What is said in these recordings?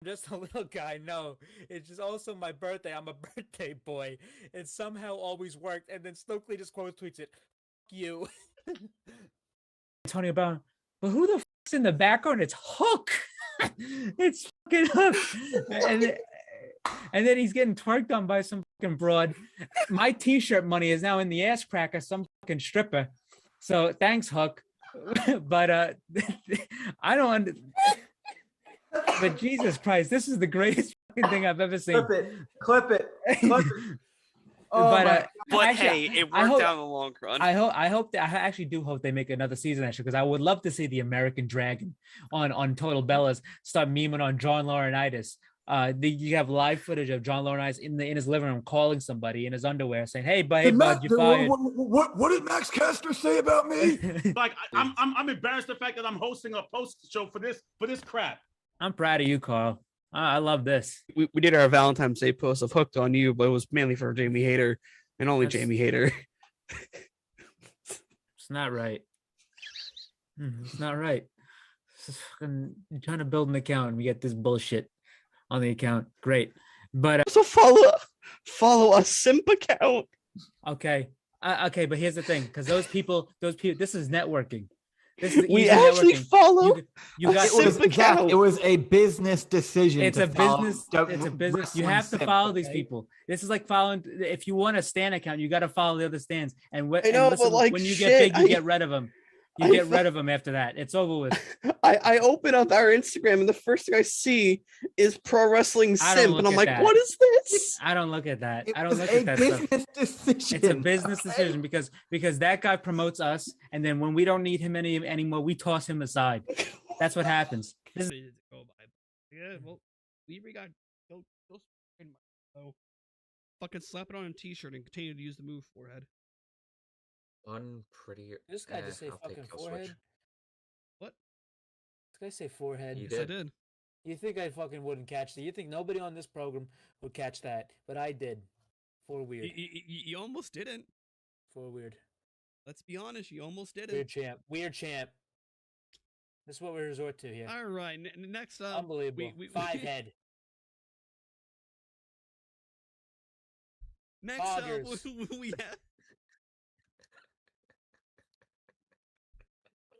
just a little guy. No, it's just also my birthday. I'm a birthday boy. It somehow always worked. And then Stokely just quote tweets it. Fuck you. Tony Brown. But who the fuck's in the background? It's Hook. It's fucking Hook. And then he's getting twerked on by some fucking broad. My t-shirt money is now in the ass crack of some fucking stripper. So thanks, Hook. But I don't under- but Jesus Christ, this is the greatest fucking thing I've ever seen. Clip it. Oh, but actually, hey, it worked out in the long run. I actually do hope they make another season actually, because I would love to see the American Dragon on Total Bellas start memeing on John Laurinaitis. You have live footage of John Laurinaitis in his living room calling somebody in his underwear saying, "Hey, bud, you fired." What did Max Caster say about me? Like I'm embarrassed the fact that I'm hosting a post show for this crap. I'm proud of you, Carl. I love this. We did our Valentine's Day post of Hooked on You, but it was mainly for Jamie Hayter and only Jamie Hayter. It's not right. It's not right. Fucking trying to build an account and we get this bullshit on the account. Great. But also follow a simp account. Okay. Okay, but here's the thing, because those people, this is networking. We actually follow. You got it was a business decision. It's a business. You have to follow these people. This is like following. If you want a stan account, you got to follow the other stans. And when you get big, you get rid of them. You get rid of them after that. It's over with. I open up our Instagram and the first thing I see is Pro Wrestling Simp, and I'm like, what is this? I don't look at that. I don't look at that stuff. It's a business decision because that guy promotes us, and then when we don't need him anymore, we toss him aside. That's what happens. Yeah, well, we got go so fucking slap it on a t-shirt and continue to use the move forehead. Unprettier. This guy just say fucking forehead. Switch. What? This guy say forehead. You yes, I did. You think I fucking wouldn't catch that? You think nobody on this program would catch that? But I did. For weird. You almost didn't. For weird. Let's be honest. You almost didn't. Weird champ. Weird champ. This is what we resort to here. All right. Next up. Unbelievable. Five head. Next up, we have.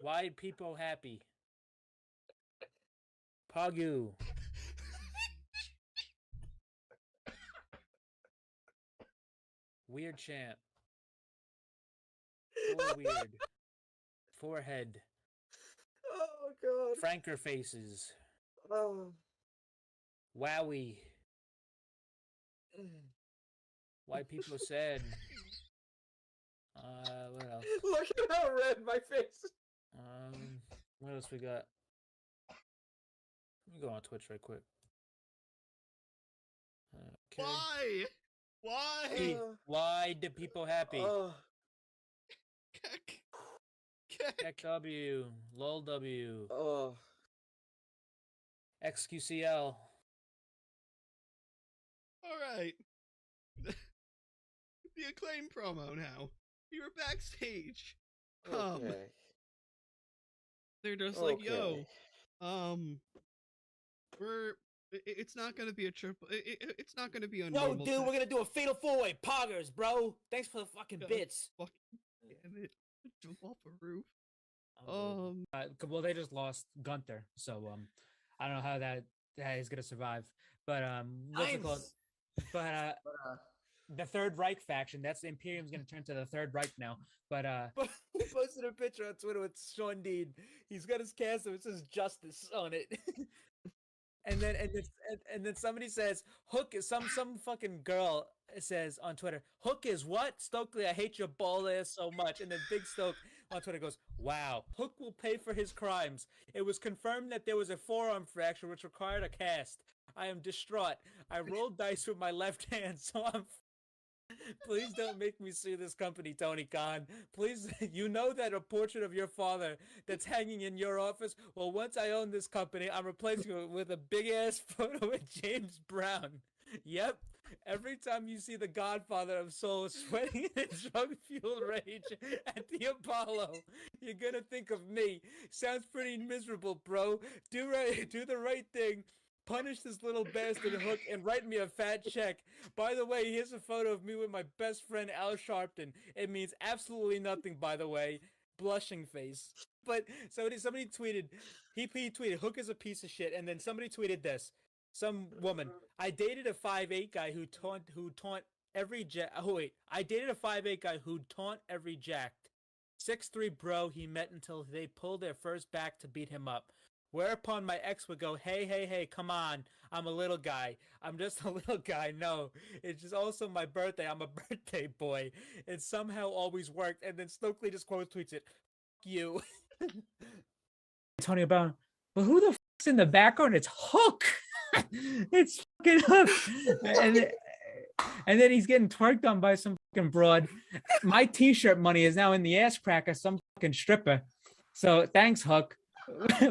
Why people happy? Pagu. Weird champ. For weird. Forehead. Oh god. Franker faces. Oh. Wowie. Why people sad. What else? Look at how red my face is. What else we got? Let me go on Twitch right quick. Okay. Why? Why do people happy? Keck W, LOL W, XQCL. All right. The Acclaim promo now. You were backstage. Okay. They're just like, yo, it's not gonna be a triple. It's not gonna be a No, dude, we're gonna do a fatal four-way poggers, bro. Thanks for the fucking bits. Fucking damn it! Jump off a roof. Well, they just lost Gunther, so I don't know how that is gonna survive. But what's it called? But the Third Reich faction. That's Imperium's gonna turn to the Third Reich now. But he posted a picture on Twitter with Sean Dean. He's got his castle. It says Justice on it. and then somebody says Hook is some fucking girl says on Twitter, Hook is what? Stokely, I hate your bald ass so much. And then Big Stoke on Twitter goes, wow, Hook will pay for his crimes. It was confirmed that there was a forearm fracture which required a cast. I am distraught. I rolled dice with my left hand, so I'm please don't make me sue this company, Tony Khan. Please, you know that a portrait of your father that's hanging in your office? Well, once I own this company, I'm replacing it with a big-ass photo of James Brown. Yep. Every time you see the Godfather of Soul sweating in drug-fueled rage at the Apollo, you're gonna think of me. Sounds pretty miserable, bro. Do the right thing. punish this little bastard Hook and write me a fat check. By the way, here's a photo of me with my best friend Al Sharpton. It means absolutely nothing, by the way. Blushing face. But somebody tweeted, he tweeted, Hook is a piece of shit, and then somebody tweeted this. Some woman, I dated a 5'8" guy who taunt every jack. Oh wait, I dated a 5'8" guy who taunt every jacked. 6'3" bro he met until they pulled their first back to beat him up. Whereupon my ex would go, hey, come on, I'm a little guy. I'm just a little guy. No, it's just also my birthday. I'm a birthday boy. It somehow always worked. And then Stokely just quote tweets it, F you. Tony Brown, but who the f***'s in the background? It's Hook. It's fucking Hook. And then he's getting twerked on by some fucking broad. My t-shirt money is now in the ass crack of some fucking stripper. So thanks, Hook.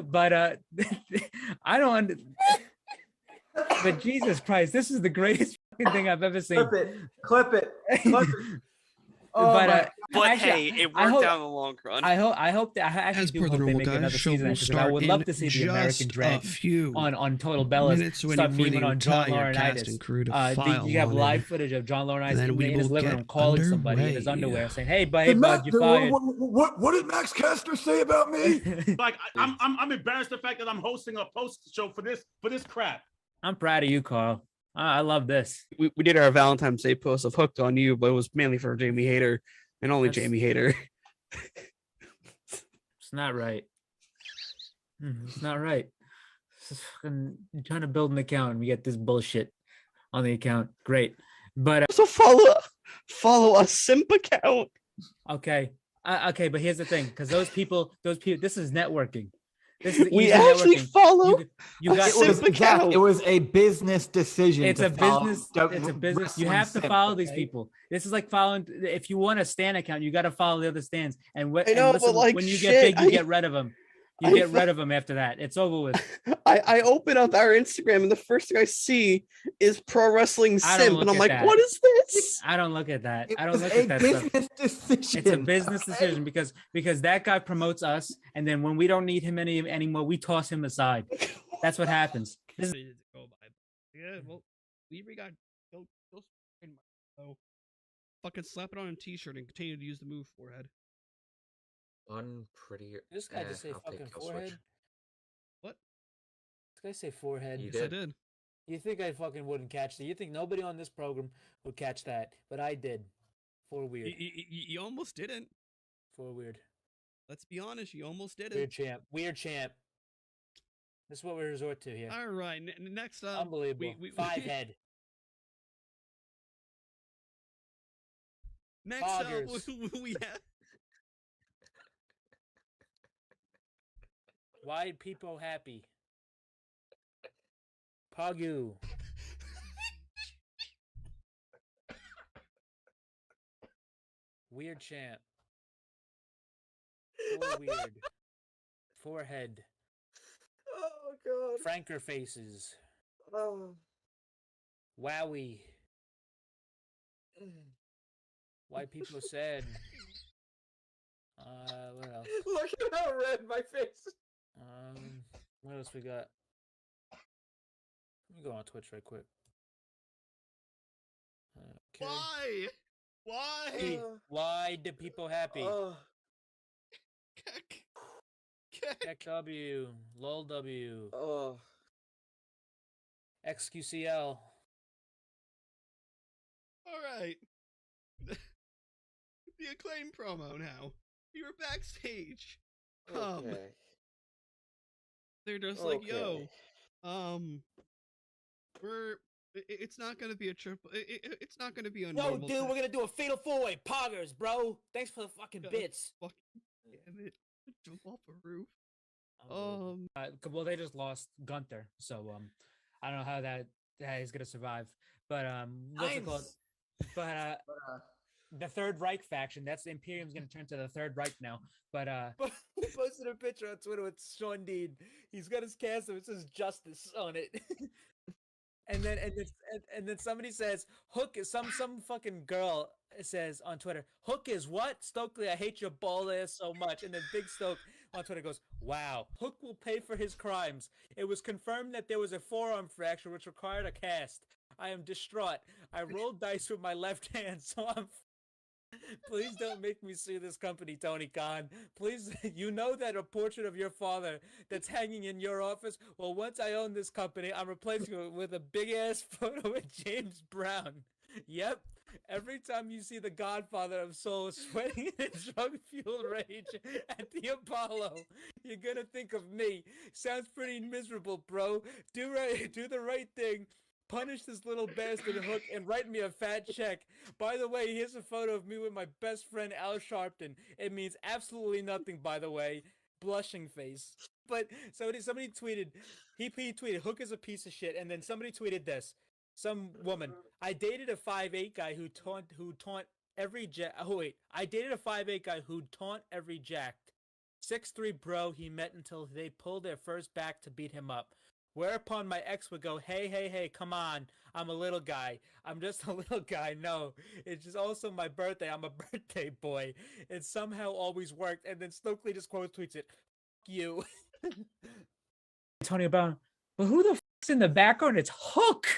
But I don't. But Jesus Christ, this is the greatest fucking thing I've ever seen. Clip it. Oh, but actually, hey, it worked out in the long run. I hope that I actually As do per the hope they normal make guys, another show season will because I start would in love to see the just American a Drag few on Total Bellas minutes when start for the memeing on John entire cast Laurinaitis. and crew to file You have on live in. footage of John And Laurinaitis then we in his will living get room calling somebody in his underway. underwear saying, "Hey, Did babe, you fired." what did Max Caster say about me? Like I'm embarrassed the fact that I'm hosting a post show for this crap. I'm proud of you, Carl. I love this. We did our Valentine's Day post of Hooked on You, but it was mainly for Jamie Hayter and only Jamie Hayter. It's not right. It's not right. It's fucking trying to build an account and we get this bullshit on the account. Great. But So follow a simp account. okay. Okay, but here's the thing, because those people, this is networking. This is We easy actually networking. follow You got simp account. It was a business decision. It's a business. It's a business. You have to simp, follow these okay? people. This is like following. If you want a stan account, you got to follow the other stans. And I know, but like, when you shit, get big, you get rid of them. You I get thought- rid of them after that. It's over with. I open up our Instagram and the first thing I see is pro wrestling I don't simp, look and I'm at like, that. what is this? I don't look at that. It I don't was look a at that stuff. business decision. It's a business okay? decision because that guy promotes us, and then when we don't need him anymore, we toss him aside. That's what happens. This is, Yeah, well, Libri got killed. So fucking slap it on a t-shirt and continue to use the move forehead. Unpretty. this guy just say I'll take fucking kill forehead. switch. What? This guy say forehead. You Yes, I did. did. You think I fucking wouldn't catch that? You think nobody on this program would catch that? But I did. For weird. You almost didn't. For weird. Let's be honest, you almost didn't. Weird champ. Weird champ. This is what we resort to here. All right, next up, Unbelievable. Five head. Next Poggers. up, we have Why people happy? Pagu. Weird champ. For weird. Forehead. Oh god. Franker faces. Oh. Wowie. Why people sad. What else? Look at how red my face is. What else we got? Let me go on Twitch right quick. Okay. why? Why do people happy? Oh. Tech W, LOL W, Oh. XQCL. All right. The Acclaim promo now. We were backstage. Okay. They're just like, yo, it's not gonna be a triple. It's not gonna be a No, normal. dude, we're gonna do a fatal four-way. Poggers, bro. Thanks for the fucking God. bits. Fuck, damn it! Jump off a roof. Well, they just lost Gunther, so I don't know how that is gonna survive. But what's it called? But the Third Reich faction. That's the Imperium's gonna turn to the Third Reich now. But he posted a picture on Twitter with Sean Dean. He's got his castle. It says Justice on it. And then somebody says Hook is some fucking girl says on Twitter, Hook is what? Stokely, I hate your ball ass so much. And then Big Stoke on Twitter goes, Wow. Hook will pay for his crimes. It was confirmed that there was a forearm fracture which required a cast. I am distraught. I rolled dice with my left hand, so I'm. Please don't make me sue this company, Tony Khan. Please, you know that a portrait of your father that's hanging in your office? Well, once I own this company, I'm replacing it with a big ass photo of James Brown. Yep. Every time you see the Godfather of Soul sweating in a drug-fueled rage at the Apollo, you're gonna think of me. Sounds pretty miserable, bro. Do the right thing. Punish this little bastard Hook and write me a fat check. By the way, here's a photo of me with my best friend Al Sharpton. It means absolutely nothing, by the way. Blushing face. But somebody tweeted, he tweeted, Hook is a piece of shit, and then somebody tweeted this. Some woman, I dated a 5'8" guy who taunt every jack. Oh wait, I dated a 5'8" guy who taunt every jacked. 6'3" bro he met until they pulled their first back to beat him up. Whereupon my ex would go, hey, come on. I'm a little guy. I'm just a little guy. No, it's just also my birthday. I'm a birthday boy. It somehow always worked. And then Stokely just quote tweets it. Fuck you. Tony about, but who the fuck's in the background? It's Hook.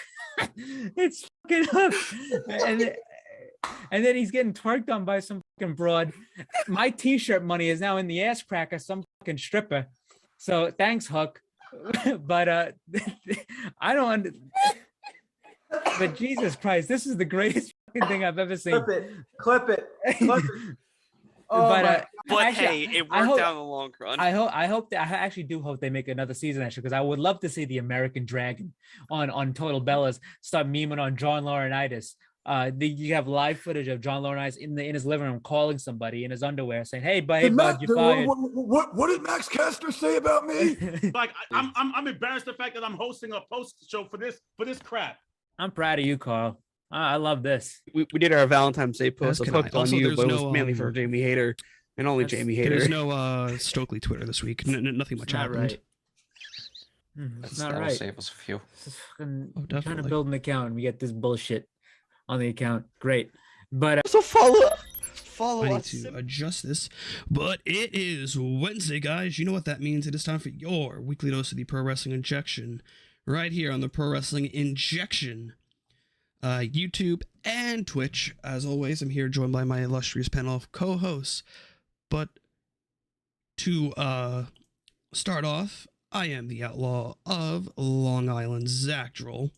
It's fucking Hook. And then he's getting twerked on by some fucking broad. My t-shirt money is now in the ass crack of some fucking stripper. So thanks, Hook. But I don't. But Jesus Christ, this is the greatest fucking thing I've ever seen. Clip it. Oh but actually, hey, it worked out in the long run. I actually do hope they make another season actually, because I would love to see the American Dragon on Total Bellas start memeing on John Laurinaitis. You have live footage of John Laurinaitis in his living room calling somebody in his underwear saying, "Hey, bud, you're fired." What did Max Caster say about me? Like I'm embarrassed the fact that I'm hosting a post show for this crap. I'm proud of you, Carl. I love this. We did our Valentine's Day post That's of good. Hooked on Also, You, but it there's was no, mainly for Jamie Hayter and only Jamie Hayter. There's no Stokely Twitter this week. Nothing much happened. Right. It's not that'll right. save us a few. I'm trying to Definitely. build an account and we get this bullshit on the account. Great. But So follow I need us. to adjust this, but it is Wednesday, guys. You know what that means. It is time for your weekly dose of the Pro Wrestling Injection, right here on the Pro Wrestling Injection YouTube and Twitch. As always, I'm here joined by my illustrious panel of co-hosts. But to start off, I am the outlaw of Long Island, Zach Droll.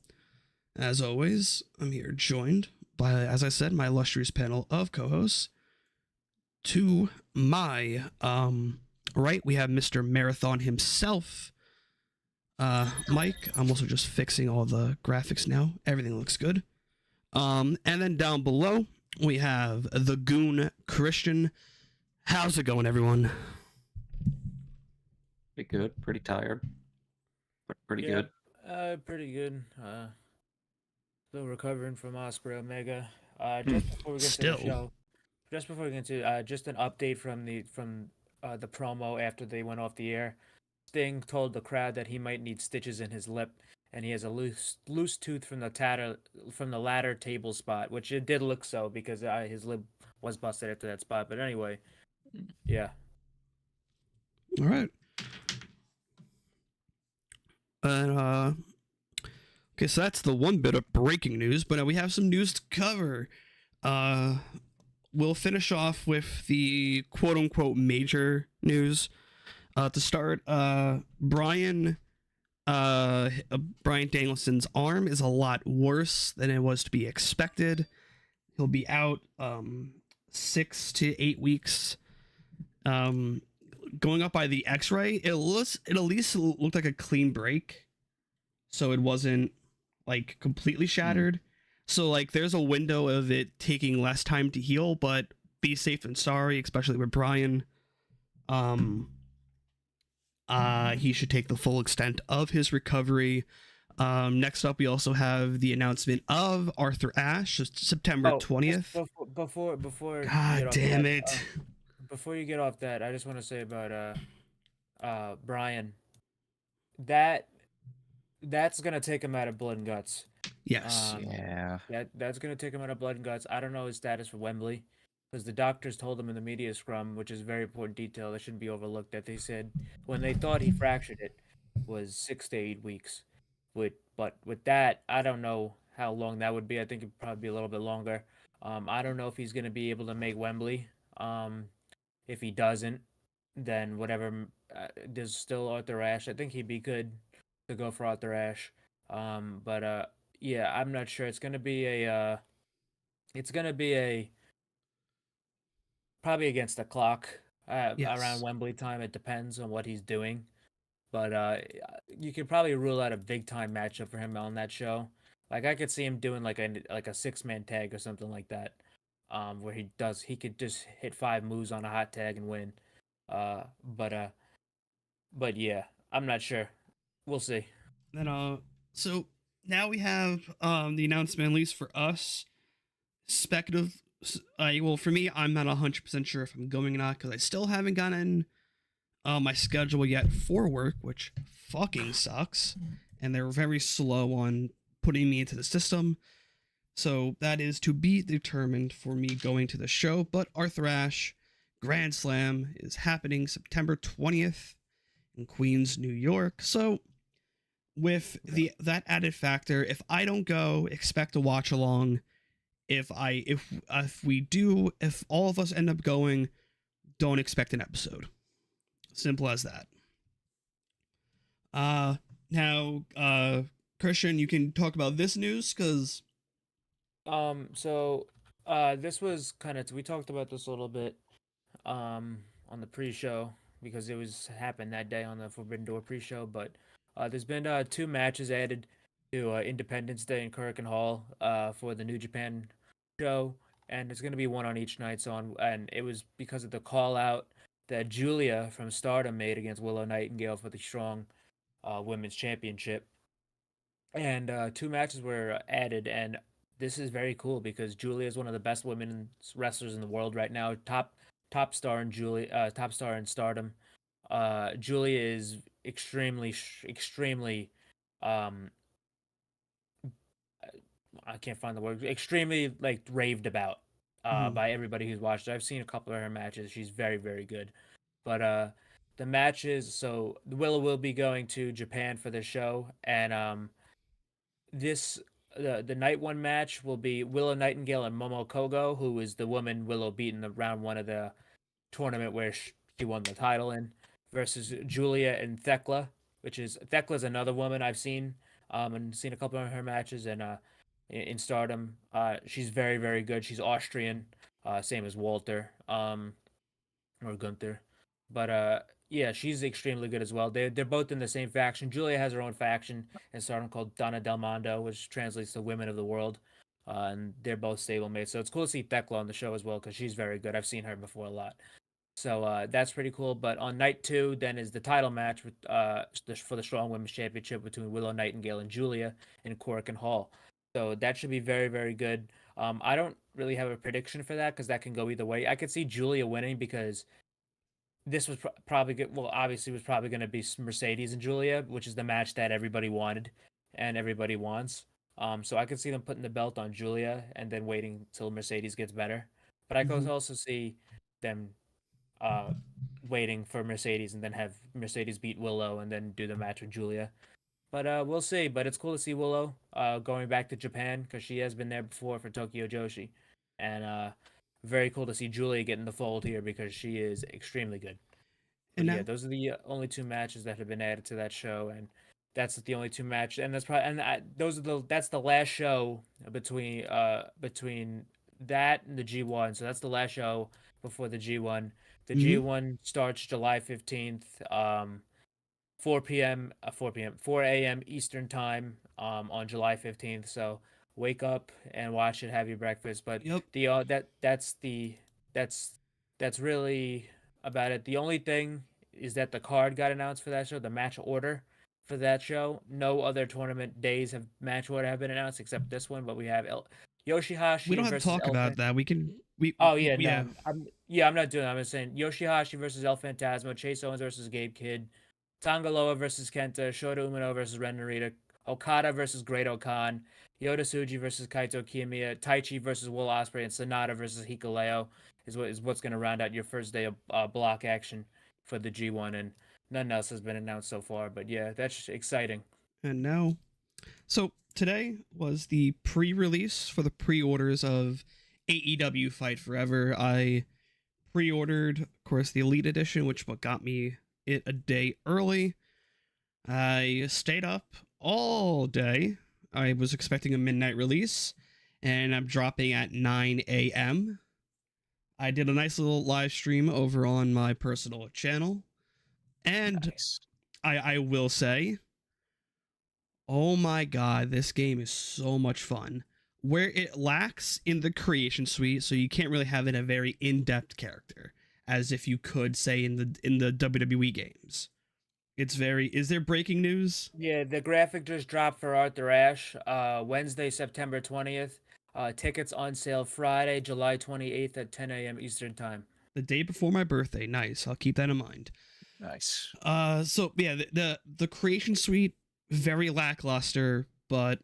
As always, I'm here joined by, as I said, my illustrious panel of co-hosts. To my right, we have Mr. Marathon himself, Mike. I'm also just fixing all the graphics now. Everything looks good. And then down below, we have the Goon Christian. How's it going, everyone? Pretty good. Pretty tired. But pretty good. Pretty good. Still recovering from Osprey Omega. Just before we get to the show, just before we get to just an update from the promo after they went off the air. Sting told the crowd that he might need stitches in his lip, and he has a loose tooth from the ladder table spot, which it did look so because his lip was busted after that spot. But anyway, yeah. All right. And okay, so that's the one bit of breaking news, but now we have some news to cover. We'll finish off with the quote-unquote major news. To start, Brian Danielson's arm is a lot worse than it was to be expected. He'll be out 6 to 8 weeks. Going up by the X-ray, it at least looked like a clean break, so it wasn't like completely shattered. So like there's a window of it taking less time to heal, but be safe than sorry, especially with Brian. He should take the full extent of his recovery. Next up, we also have the announcement of Arthur Ashe, September 20th. Before God damn it. Before you get off that, I just want to say about Brian. That's gonna take him out of blood and guts. Yes. Yeah. That's gonna take him out of blood and guts. I don't know his status for Wembley. because the doctors told him in the media scrum, which is a very important detail that shouldn't be overlooked, that they said when they thought he fractured it was 6 to 8 weeks. But with that, I don't know how long that would be. I think it'd probably be a little bit longer. I don't know if he's going to be able to make Wembley. If he doesn't, then whatever. There's still Arthur Ashe. I think he'd be good to go for Arthur Ashe. But yeah, I'm not sure. It's gonna be a. It's gonna be a probably against the clock around Yes. Wembley time. It depends on what he's doing, but you could probably rule out a big time matchup for him on that show. Like I could see him doing like a 6-man tag or something like that, where he could just hit 5 moves on a hot tag and win. Uh, but uh, but yeah, I'm not sure. We'll see. Then so now we have the announcement, at least for us, speculative. Well, for me, I'm not 100% sure if I'm going or not because I still haven't gotten my schedule yet for work, which fucking sucks, and they're very slow on putting me into the system. So that is to be determined for me going to the show. But Arthur Ashe Grand Slam is happening September 20th in Queens, New York. So with that added factor, if I don't go, expect a watch along. If all of us end up going, don't expect an episode. Simple as that. Now, Christian, you can talk about this news because So this was kind of we talked about this a little bit on the pre-show because it was happened that day on the Forbidden Door pre-show, but there's been 2 matches added to Independence Day in Korakuen Hall for the New Japan show, and it's going to be one on each night. And it was because of the call out that Julia from Stardom made against Willow Nightingale for the Strong Women's Championship, and 2 matches were added. And this is very cool because Julia is one of the best women wrestlers in the world right now. Top star in top star in Stardom. Julia is extremely um I can't find the word. Extremely like raved about by everybody who's watched it. I've seen a couple of her matches. She's very very good. But the matches. So Willow will be going to Japan for the show, and this the night one match will be Willow Nightingale and Momo Kogo, who is the woman Willow beat in the round one of the tournament where she won the title in, versus Julia and Thekla, which is Thekla's another woman I've seen and seen a couple of her matches and in Stardom. She's very very good. She's Austrian, same as Walter or Gunther, but yeah, she's extremely good as well. They're both in the same faction. Julia has her own faction in Stardom called Donna Del Mondo, which translates to Women of the World. And they're both stablemates, so it's cool to see Thekla on the show as well because she's very good. I've seen her before a lot. So that's pretty cool. But on night 2, then is the title match with for the Strong Women's Championship between Willow Nightingale and Julia in Korakuen Hall. So that should be very, very good. I don't really have a prediction for that because that can go either way. I could see Julia winning because this was probably good. Well, obviously, it was probably going to be Mercedes and Julia, which is the match that everybody wanted and everybody wants. So I could see them putting the belt on Julia and then waiting till Mercedes gets better. But I could also see them waiting for Mercedes and then have Mercedes beat Willow and then do the match with Julia. But we'll see. But it's cool to see Willow going back to Japan because she has been there before for Tokyo Joshi, and very cool to see Julia get in the fold here because she is extremely good. And yeah, those are the only 2 matches that have been added to that show, and that's the only 2 matches. And that's probably that's the last show between that and the G1. So that's the last show before the G1. The G1 starts July 15th, 4 a.m. Eastern time on July 15th. So wake up and watch it, have your breakfast. But that's really about it. The only thing is that the card got announced for that show, the match order for that show. No other tournament days have been announced except this one, but we have Yoshihashi. We don't have to talk about that. We can. I'm not doing that. I'm just saying Yoshihashi versus El Phantasmo, Chase Owens versus Gabe Kidd, Tangaloa versus Kenta, Shota Umino versus Ren Narita, Okada versus Great Okan, Yota Tsuji versus Kaito Kiyomiya, Taichi versus Will Ospreay, and Sonata versus Hikuleo is what's going to round out your first day of block action for the G1, and nothing else has been announced so far. But yeah, that's exciting. And now, so today was the pre-release for the pre-orders of AEW Fight Forever. I pre-ordered, of course, the Elite Edition, which what got me it a day early. I stayed up all day. I was expecting a midnight release, and I'm dropping at 9 a.m. I did a nice little live stream over on my personal channel, and Nice. I will say, oh my god, this game is so much fun. Where it lacks in the creation suite, so you can't really have it a very in-depth character, as if you could say in the WWE games. It's very. Is there breaking news? Yeah, the graphic just dropped for Arthur Ashe. Wednesday, September 20th. Tickets on sale Friday, July 28th at 10 a.m. Eastern Time. The day before my birthday. Nice. I'll keep that in mind. Nice. So yeah, the creation suite very lackluster, but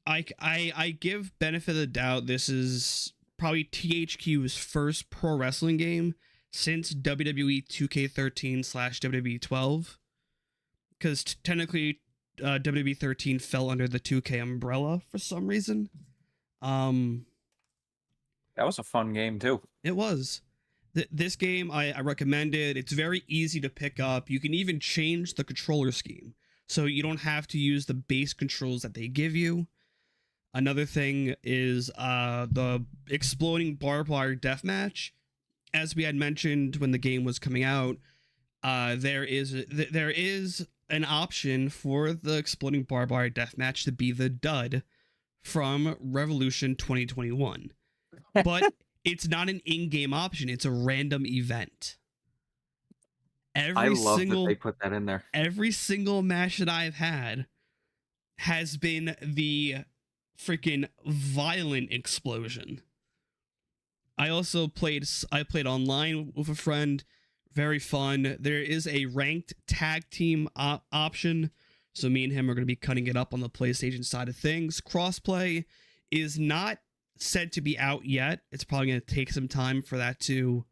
I give benefit of the doubt. This is probably THQ's first pro wrestling game since WWE 2K13 / WWE 12, because technically WWE 13 fell under the 2K umbrella for some reason. That was a fun game too. It was. This game, I recommend it. It's very easy to pick up. You can even change the controller scheme, so you don't have to use the base controls that they give you. Another thing is the exploding barbed wire deathmatch. As we had mentioned when the game was coming out, there is an option for the exploding barbed wire deathmatch to be the dud from Revolution 2021. But it's not an in-game option. It's a random event. I love that they put that in there. Every single match that I've had has been the freaking violent explosion. I played online with a friend. Very fun. There is a ranked tag team option, so me and him are going to be cutting it up on the PlayStation side of things. Crossplay is not said to be out yet. It's probably going to take some time for that to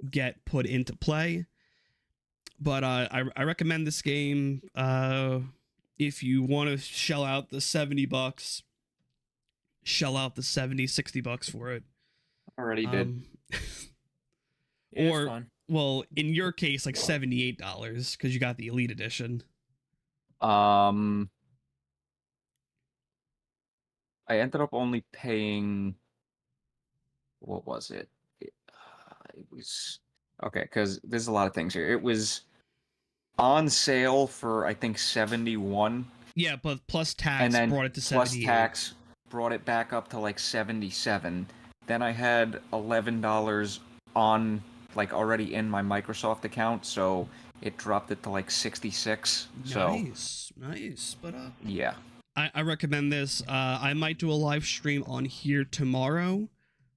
get put into play. But I recommend this game. If you want to shell out the $70, shell out the $60 for it. Already did. Yeah, or fun. Well, in your case, like $78 because you got the Elite Edition. I ended up only paying. What was it? It was okay because there's a lot of things here. It was on sale for I think 71. Yeah, but plus tax and then brought it to 78. Plus tax brought it back up to like 77. Then I had $11 on like already in my Microsoft account, so it dropped it to like 66. Nice. But yeah. I recommend this. I might do a live stream on here tomorrow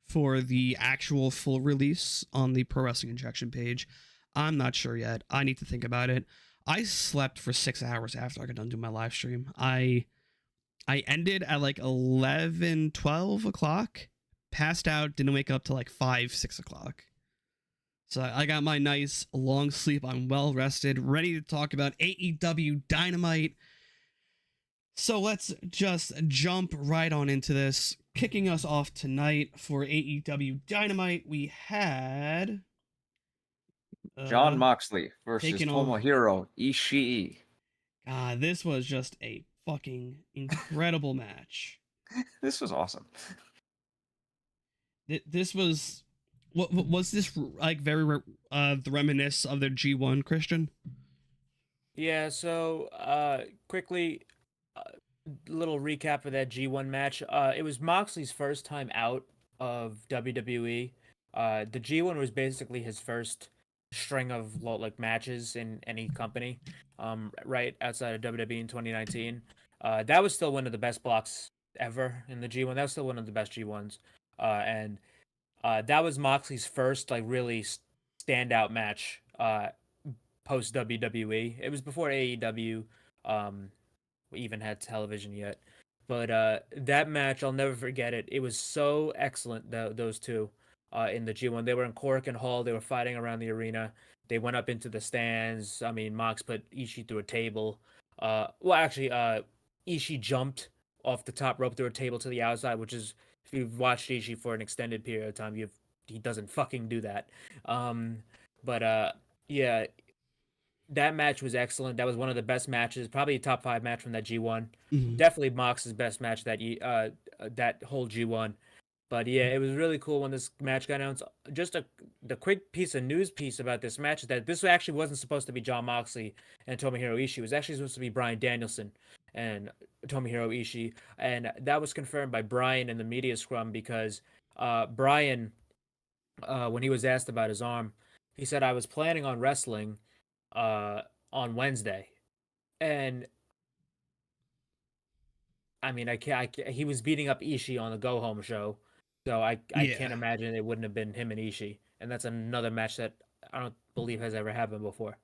for the actual full release on the Pro Wrestling Injection page. I'm not sure yet. I need to think about it. I slept for 6 hours after I got done doing my live stream. I ended at like 11, 12 o'clock, passed out, didn't wake up till like 5, 6 o'clock. So I got my nice long sleep. I'm well rested, ready to talk about AEW Dynamite. So let's just jump right on into this. Kicking us off tonight for AEW Dynamite, we had Jon Moxley versus Tomohiro Ishii. This was just a fucking incredible match. This was awesome. This was what was this like? Very the reminisce of their G1, Christian. Yeah. So quickly. Little recap of that G1 match. It was Moxley's first time out of WWE. The G1 was basically his first string of like matches in any company, right outside of WWE in 2019. That was still one of the best blocks ever in the G1. That was still one of the best G1s. And that was Moxley's first like really standout match post WWE. It was before AEW even had television yet. But that match, I'll never forget it. It was so excellent, those two in the G1. They were in Cork and Hall. They were fighting around the arena. They went up into the stands. I mean, Mox put Ishii through a table. Ishii jumped off the top rope through a table to the outside, which is, if you've watched Ishii for an extended period of time, he doesn't fucking do that. But yeah, that match was excellent. That was one of the best matches, probably a top 5 match from that G1. Definitely Mox's best match that whole G1. But yeah, it was really cool when this match got announced. Just the quick news piece about this match is that this actually wasn't supposed to be Jon Moxley and Tomohiro Ishii. It was actually supposed to be Bryan Danielson and Tomohiro Ishii, and that was confirmed by Bryan in the media scrum because Bryan, when he was asked about his arm, he said, "I was planning on wrestling on Wednesday," and I mean, he was beating up Ishii on the Go Home show, so I can't imagine it wouldn't have been him and Ishii, and that's another match that I don't believe has ever happened before.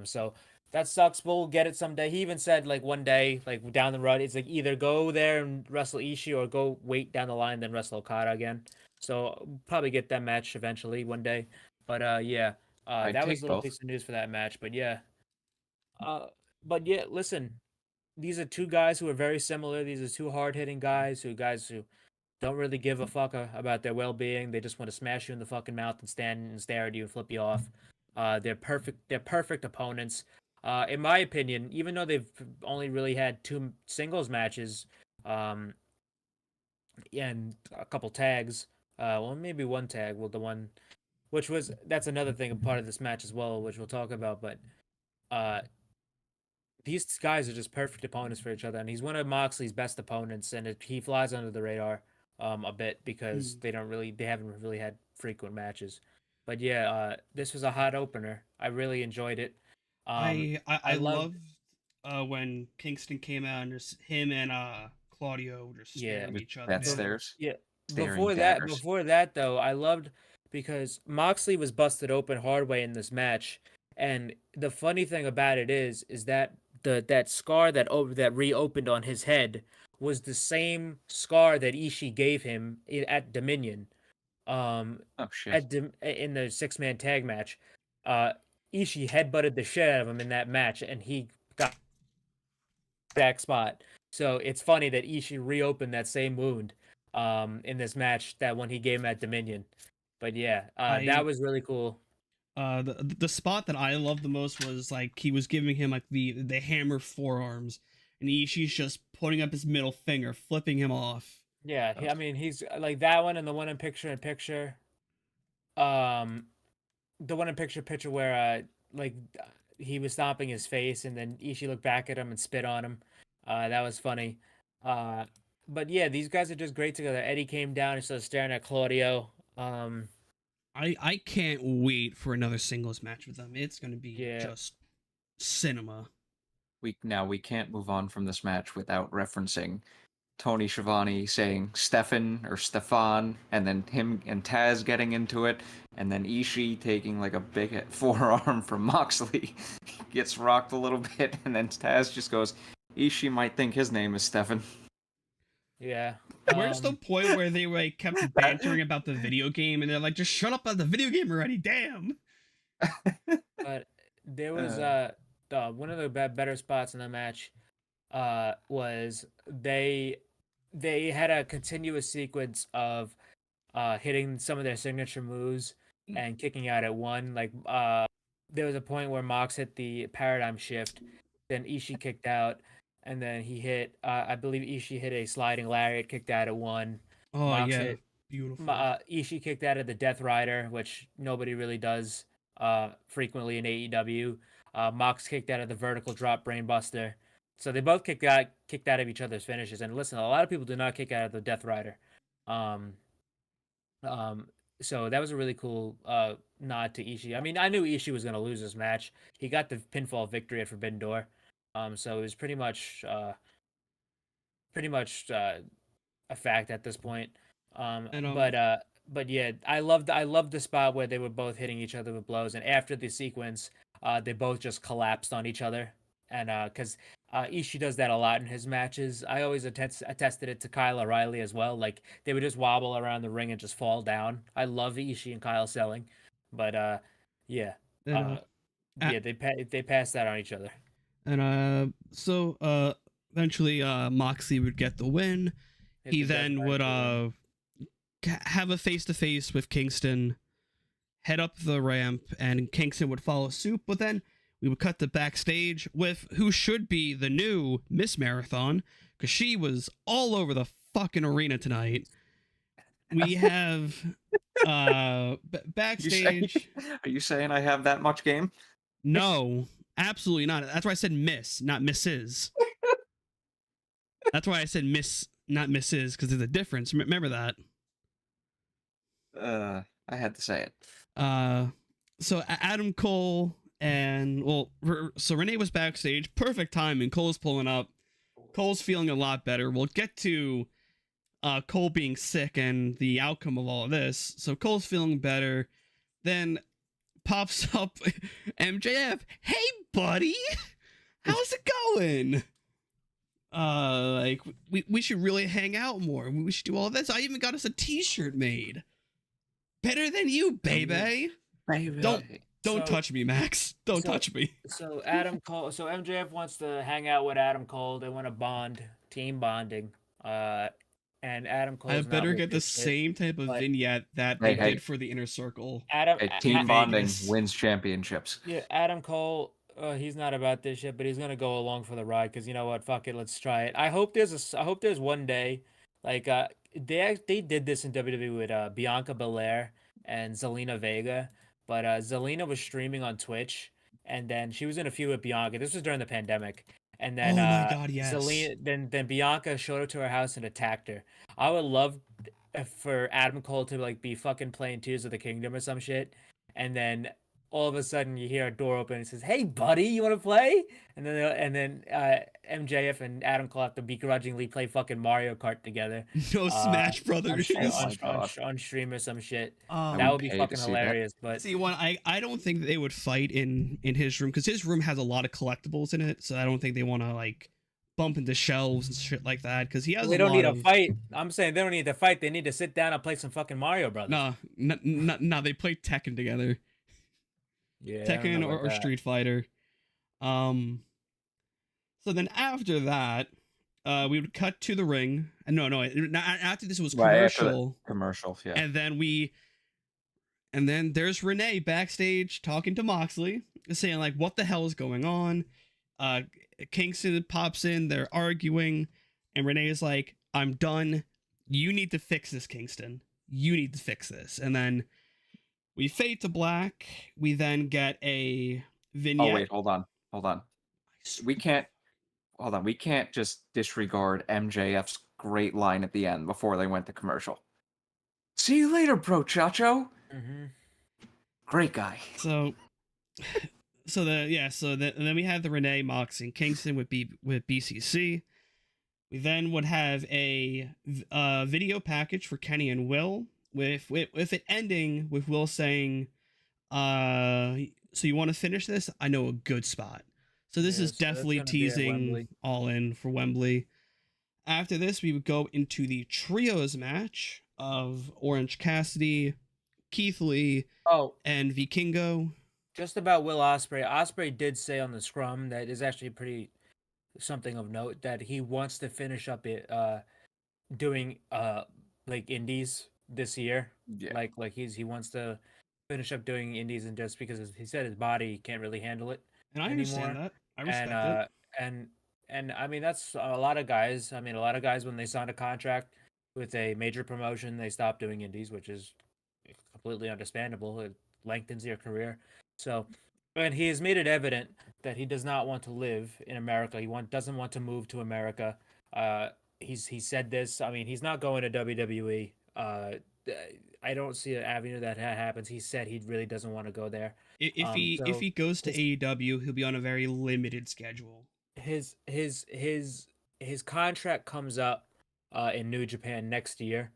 So that sucks. We'll get it someday. He even said like one day, like down the road, it's like either go there and wrestle Ishii or go wait down the line then wrestle Okada again. So probably get that match eventually one day. But yeah, that was a little piece of news for that match. But yeah, listen, these are two guys who are very similar. These are two hard hitting guys who don't really give a fuck about their well being. They just want to smash you in the fucking mouth and stand and stare at you and flip you off. They're perfect. They're perfect opponents. In my opinion, even though they've only really had 2 singles matches, and a couple tags, well, maybe one tag. Well, the one, that's another thing, a part of this match as well, which we'll talk about. But these guys are just perfect opponents for each other, and he's one of Moxley's best opponents, and he flies under the radar a bit because they haven't really had frequent matches. But yeah, this was a hot opener. I really enjoyed it. I loved when Kingston came out and just him and Claudio were just staring at each other. That stairs. Yeah. Before that though, I loved because Moxley was busted open hard way in this match, and the funny thing about it is that that scar that reopened on his head was the same scar that Ishii gave him at Dominion. Oh shit! In the 6-man tag match, Ishii headbutted the shit out of him in that match, and he got back spot. So it's funny that Ishii reopened that same wound in this match that when he gave him at Dominion. But yeah, that was really cool. The spot that I loved the most was like he was giving him like the hammer forearms, and Ishii's just putting up his middle finger, flipping him off. Yeah, I mean he's like that one and the one in picture. The one in picture where like he was stomping his face and then Ishii looked back at him and spit on him. That was funny. But yeah, these guys are just great together. Eddie came down and started staring at Claudio. I can't wait for another singles match with them. It's gonna be just cinema. We can't move on from this match without referencing Tony Schiavone saying Stefan or Stefan, and then him and Taz getting into it, and then Ishii taking like a big forearm from Moxley. Gets rocked a little bit, and then Taz just goes, Ishii might think his name is Stefan. Yeah. Where's the point where they like kept bantering about the video game, and they're like, just shut up about the video game already, damn. But there was one of the better spots in the match was they had a continuous sequence of hitting some of their signature moves and kicking out at one. Like there was a point where Mox hit the paradigm shift, then Ishii kicked out, and then he hit I believe Ishii hit a sliding lariat, kicked out at one. Oh, Mox hit, beautiful. Ishii kicked out of the Death Rider, which nobody really does frequently in AEW. Mox kicked out of the vertical drop brainbuster. So they both kicked out of each other's finishes. And listen, a lot of people do not kick out of the Death Rider. So that was a really cool nod to Ishii. I mean, I knew Ishii was going to lose this match. He got the pinfall victory at Forbidden Door. So it was pretty much a fact at this point. But yeah, I loved the spot where they were both hitting each other with blows, and after the sequence, they both just collapsed on each other, and because Ishii does that a lot in his matches. I always attested it to Kyle O'Reilly as well. Like they would just wobble around the ring and just fall down. I love Ishii and Kyle selling, but yeah, And yeah, they pass that on each other. so eventually Moxley would get the win. Hit He the death then match would for them. have a face to face with Kingston, head up the ramp, and Kingston would follow suit. But then we would cut to backstage with who should be the new Miss Marathon, because she was all over the fucking arena tonight. We have backstage. Are you saying I have that much game? No, absolutely not. That's why I said Miss, not Mrs. That's why I said Miss, not Mrs. Because there's a difference. Remember that. I had to say it. So Adam Cole and so Renee was backstage. Perfect timing. Cole's pulling up. Cole's feeling a lot better. We'll get to Cole being sick and the outcome of all of this. So Cole's feeling better. Then pops up MJF. Hey, buddy, how's it going? Like we should really hang out more. We should do all this. I even got us a T-shirt made. Better than you, baby. Don't touch me, Max. Don't touch me. So MJF wants to hang out with Adam Cole. They want to bond, team bonding. And Adam Cole. I better get the same type of vignette that they did for the Inner Circle. Team bonding wins championships. Yeah, Adam Cole. He's not about this shit, but he's gonna go along for the ride because you know what? Fuck it, let's try it. I hope there's one day, like they did this in WWE with Bianca Belair and Zelina Vega, but Zelina was streaming on Twitch, and then she was in a feud with Bianca. This was during the pandemic. And then, oh my God, yes. Zelina, then Bianca showed up to her house and attacked her. I would love for Adam Cole to like be fucking playing Tears of the Kingdom or some shit, and then all of a sudden you hear a door open and it says, "Hey, buddy, you want to play?" And then MJF and Adam Cole have to begrudgingly play fucking Mario Kart together. No Smash Brothers on stream or some shit. That would be fucking hilarious. But see, I don't think that they would fight in his room because his room has a lot of collectibles in it, so I don't think they want to like bump into shelves and shit like that because he has. They don't need to fight. I'm saying they don't need to fight. They need to sit down and play some fucking Mario Brothers. No, they play Tekken together. Yeah, Tekken or Street Fighter. So then after that, we would cut to the ring. No. After this was commercial. Commercial, yeah. And then there's Renee backstage talking to Moxley, saying like, "What the hell is going on?" Kingston pops in. They're arguing, and Renee is like, "I'm done. You need to fix this, Kingston. You need to fix this." And then we fade to black. We then get a vignette. Oh wait, hold on. We can't just disregard MJF's great line at the end before they went to commercial. "See you later, bro, Chacho." Mm-hmm. Great guy. So then we had the Renee, Mox, and Kingston with BCC. We then would have a video package for Kenny and Will with it ending with Will saying, "So you want to finish this? I know a good spot." So this is definitely teasing All In for Wembley. After this, we would go into the trios match of Orange Cassidy, Keith Lee, and Vikingo. Just about Will Ospreay. Ospreay did say on the scrum that is actually pretty something of note that he wants to finish up it doing like indies this year. Yeah. Like he wants to finish up doing indies, and just because he said his body can't really handle it. And I anymore. understand that. I respect it. And I mean that's a lot of guys. I mean a lot of guys when they sign a contract with a major promotion, they stop doing indies, which is completely understandable. It lengthens your career. So, and he has made it evident that he does not want to live in America. He doesn't want to move to America. He said this. I mean, he's not going to WWE. I don't see an avenue that happens. He said he really doesn't want to go there. If he goes to AEW, he'll be on a very limited schedule. His contract comes up in New Japan next year.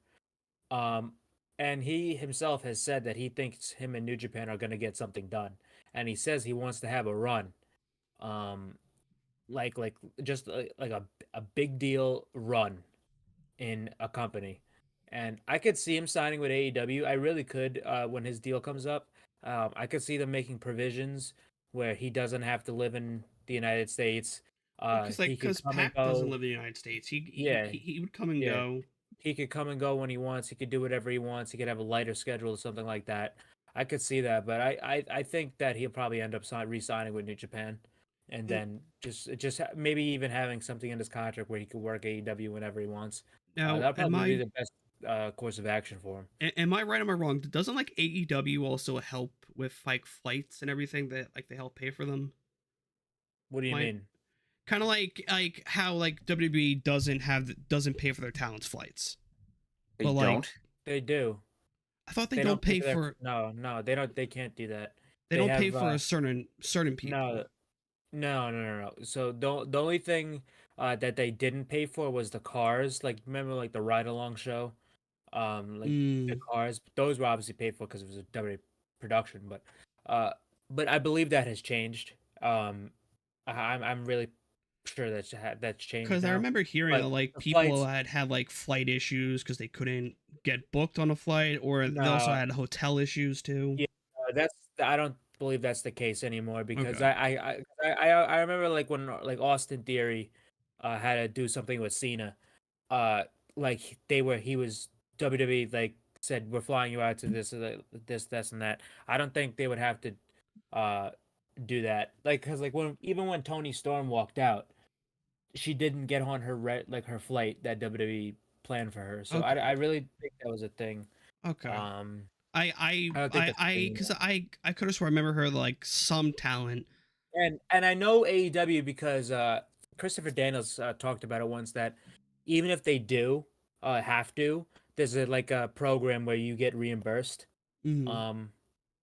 And he himself has said that he thinks him and New Japan are going to get something done. And he says he wants to have a run. like just like a big deal run in a company. And I could see him signing with AEW. I really could when his deal comes up. I could see them making provisions where he doesn't have to live in the United States. He could Because come and Pac doesn't go. live in the United States. Yeah, He would come and yeah. go. He could come and go when he wants. He could do whatever he wants. He could have a lighter schedule or something like that. I could see that, but I think that he'll probably end up re-signing with New Japan, and Mm. then maybe even having something in his contract where he could work AEW whenever he wants. Now, That'll probably be the best course of action for him. am I right? Am I wrong? Doesn't like AEW also help with like flights and everything that like they help pay for them? What do you mean? Kind of like how like WWE doesn't pay for their talents' flights. They But, like, don't. They do. I thought they don't pay for. No, they don't. They can't do that. They don't pay for a certain people. No. So the only thing that they didn't pay for was the cars. Like remember, like the ride along show, like the cars. Those were obviously paid for because it was a WWE production. But I believe that has changed. I'm really sure that's changed. Because I now. remember hearing that, like, people had like flight issues because they couldn't get booked on a flight, or they also had hotel issues too. Yeah, I don't believe that's the case anymore because Okay. I remember like when like Austin Theory had to do something with Cena, like he was WWE like said we're flying you out to this and that. I don't think they would have to do that like because like when Tony Storm walked out, she didn't get on her flight that WWE planned for her. So Okay. I really think that was a thing. Okay. I don't think that's because I could have sworn I remember her like some talent. And I know AEW because Christopher Daniels talked about it once that even if they do have to, there's like a program where you get reimbursed. Mhm.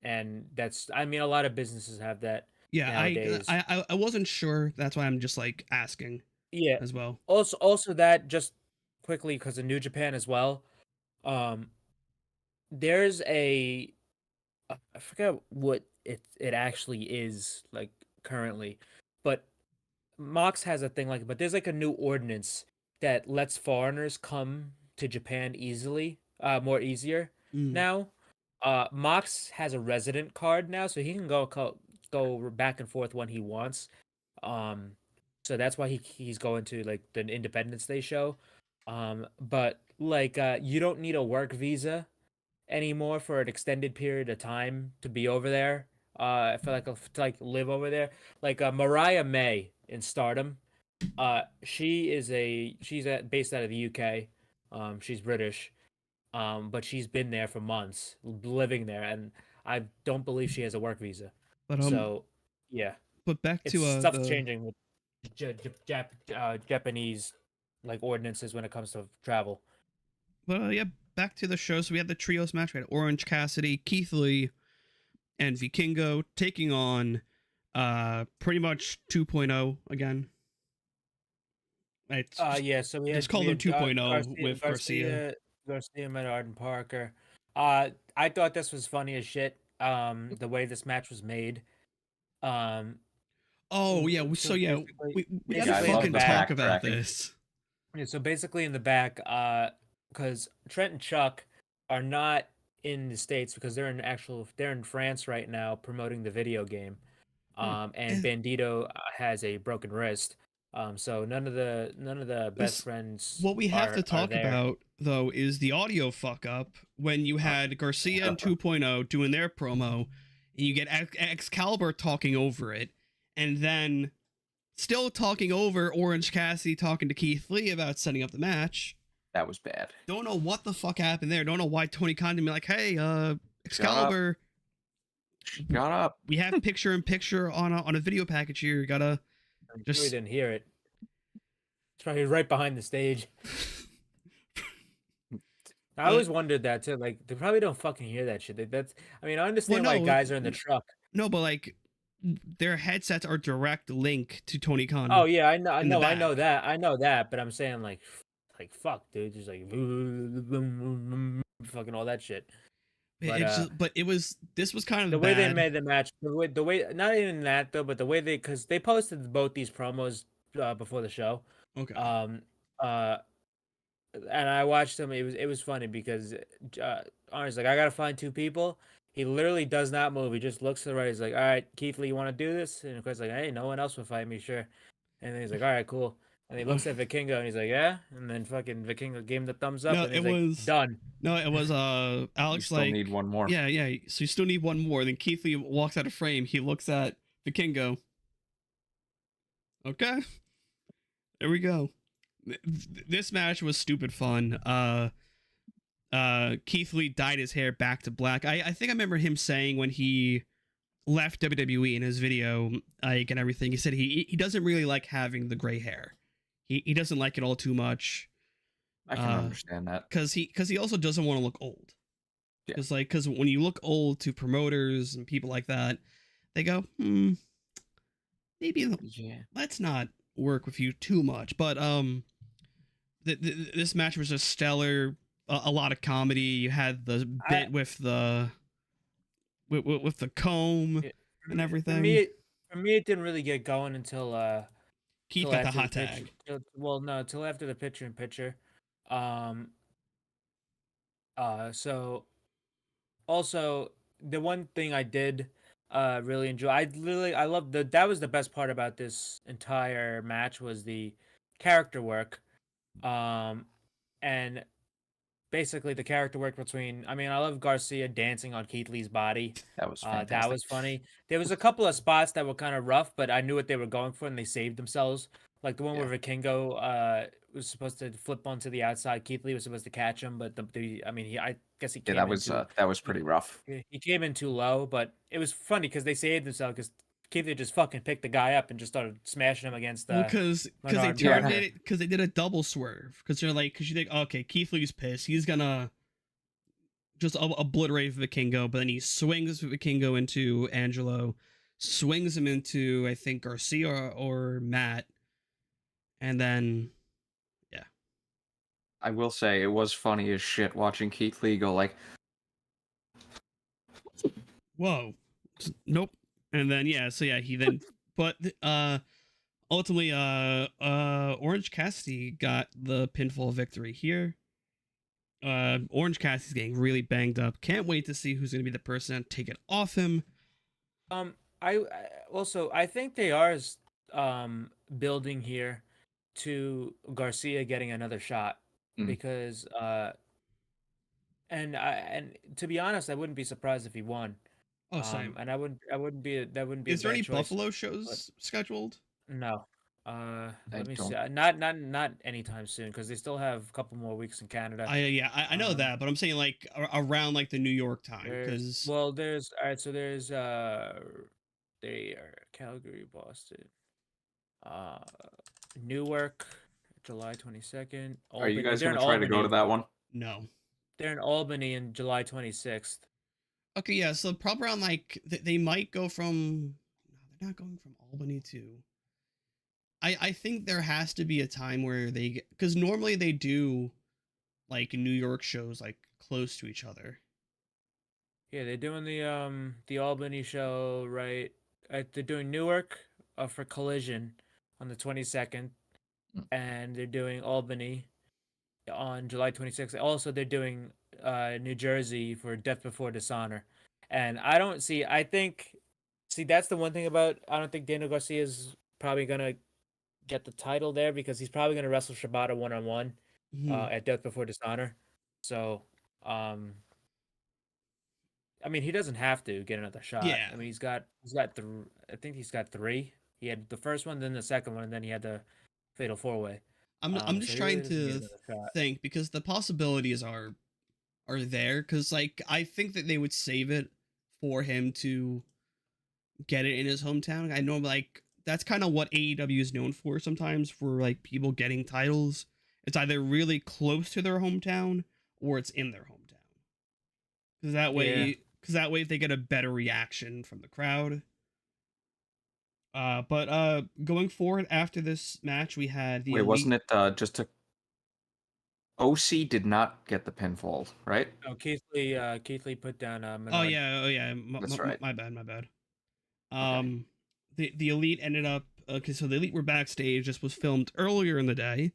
And that's I mean a lot of businesses have that Yeah, nowadays. I wasn't sure. That's why I'm just like asking. Yeah. As well. Also that just quickly because of New Japan as well. There's I forget what it actually is like currently, but Mox has a thing like, but there's like a new ordinance that lets foreigners come to Japan more easier now. Mox has a resident card now, so he can go back and forth when he wants. So that's why he's going to like the Independence Day show. But like you don't need a work visa anymore for an extended period of time to be over there. For like to like live over there. Like Mariah May in Stardom. She's based out of the UK. She's British. But she's been there for months, living there, and I don't believe she has a work visa. But So, yeah. But back to stuff's changing with Japanese like ordinances when it comes to travel. Well, yeah, back to the show. So we had the trios match. We had Orange Cassidy, Keith Lee, and Vikingo taking on pretty much 2.0 again. So we just call them 2.0 with Garcia, and Arden Parker. I thought this was funny as shit. The way this match was made. Oh yeah, we gotta fucking talk about this. Yeah, so basically in the back, because Trent and Chuck are not in the States because they're in France right now promoting the video game. And Bandito has a broken wrist. So none of the best friends. What we have to talk about though is the audio fuck up when you had Garcia and 2.0 doing their promo, and you get Excalibur talking over it, and then still talking over Orange Cassidy talking to Keith Lee about setting up the match. That was bad. Don't know what the fuck happened there. Don't know why Tony Khan didn't be like, hey, Excalibur. Shut up. We have picture in picture on a video package here. You gotta just. We didn't hear it. It's probably right behind the stage. I always wondered that too. Like they probably don't fucking hear that shit. I mean, I understand why guys are in the truck. No, but like their headsets are direct link to Tony Khan. Oh yeah, I know that. But I'm saying like fuck, dude, just like fucking all that shit. But this was kind of the way they made the match. The way not even that though, but the way because they posted both these promos before the show. Okay. Uh, and I watched him. It was funny because Arn's like, I gotta find two people. He literally does not move. He just looks to the right. He's like, all right, Keith Lee, you want to do this? And of course, like, hey, no one else will fight me, sure. And then he's like, all right, cool. And he looks at Vikingo and he's like, yeah. And then fucking Vikingo gave him the thumbs up. No, And he's it like, was done. No, it was You Alex still like need one more. Yeah, yeah. So you still need one more. Then Keith Lee walks out of frame. He looks at Vikingo. Okay. There we go. This match was stupid fun. Keith Lee dyed his hair back to black. I think I remember him saying when he left WWE in his video, like, and everything, he said he doesn't really like having the gray hair. He doesn't like it all too much. I can understand that. Because he also doesn't want to look old. Yeah. Because when you look old to promoters and people like that, they go, maybe let's not work with you too much. But this match was just stellar. A lot of comedy. You had the bit with the comb and everything. For me, it didn't really get going until Keith got the hot tag. Till after the picture in picture. So also the one thing I did really enjoy, I love that was the best part about this entire match was the character work. And basically the character work between, I love Garcia dancing on Keith Lee's body. That was fantastic. That was funny. There was a couple of spots that were kind of rough, but I knew what they were going for and they saved themselves. Like the one where Vikingo was supposed to flip onto the outside. Keith Lee was supposed to catch him, but I guess he came that was pretty rough. He came in too low, but it was funny because they saved themselves because Keith Lee just fucking picked the guy up and just started smashing him against the. Because they turned it, because they did a double swerve. Because you think, okay, Keith Lee's pissed. He's gonna just obliterate Vikingo, but then he swings Vikingo into Angelo, swings him into, I think, Garcia or Matt, and then, yeah. I will say, it was funny as shit watching Keith Lee go like, whoa, nope. And then, he then, but ultimately, Orange Cassidy got the pinfall victory here. Orange Cassidy's getting really banged up. Can't wait to see who's going to be the person to take it off him. I think they are building here to Garcia getting another shot because and to be honest, I wouldn't be surprised if he won. Oh, same. And that wouldn't be. Is there any Buffalo shows scheduled? No. Let me see. Not anytime soon because they still have a couple more weeks in Canada. I know that, but I'm saying like around like the New York time because there's they are Calgary, Boston, Newark, July 22nd. Are you guys gonna try to go to that one? No. They're in Albany in July 26th. Okay, yeah. So probably around like they might go from. No, they're not going from Albany to. I think there has to be a time where they, because normally they do like New York shows like close to each other. Yeah, they're doing the Albany show right. They're doing Newark for Collision on the 22nd, and they're doing Albany on July 26th. Also, they're doing New Jersey for Death Before Dishonor, and I don't see. I think, that's the one thing about. I don't think Daniel Garcia is probably gonna get the title there because he's probably gonna wrestle Shibata 1-on-1 at Death Before Dishonor. So, he doesn't have to get another shot. Yeah. He's got I think he's got 3. He had the first one, then the second one, and then he had the Fatal 4-Way. I'm just trying to think because the possibilities are there because like I think that they would save it for him to get it in his hometown. I know like that's kind of what AEW is known for sometimes for like people getting titles. It's either really close to their hometown or it's in their hometown. Because that way if they get a better reaction from the crowd. But going forward after this match, we had the. Wait, wasn't it just a? OC did not get the pinfall, right? Oh, Keith Lee put down. Menard. Oh yeah. That's right. My bad. The Elite ended up Okay, so the Elite were backstage. This was filmed earlier in the day.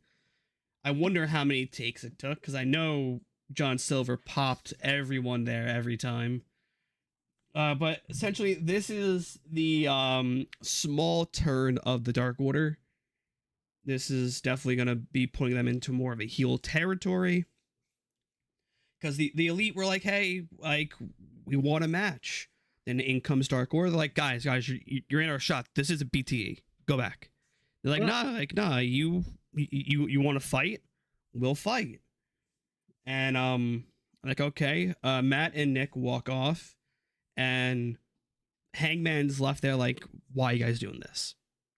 I wonder how many takes it took, because I know John Silver popped everyone there every time. But essentially, this is the small turn of the Dark Order. This is definitely going to be putting them into more of a heel territory. Because the Elite were like, hey, like, we want a match. Then in comes Dark Order. They're like, guys, you're in our shot. This is a BTE. Go back. They're like, nah, you want to fight? We'll fight. And like, okay. Matt and Nick walk off. And Hangman's left there like, why are you guys doing this?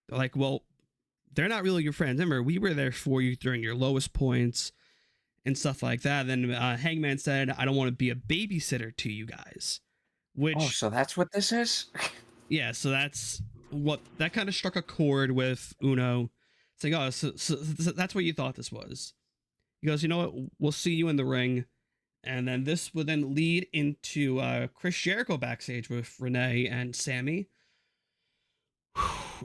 They're like, well, they're not really your friends. Remember, we were there for you during your lowest points and stuff like that. Then Hangman said, I don't want to be a babysitter to you guys. Which, Oh, so that's what this is? yeah, so that's what, that kind of struck a chord with Uno. It's like, oh, so that's what you thought this was. He goes, you know what? We'll see you in the ring. And then this would then lead into Chris Jericho backstage with Renee and Sammy.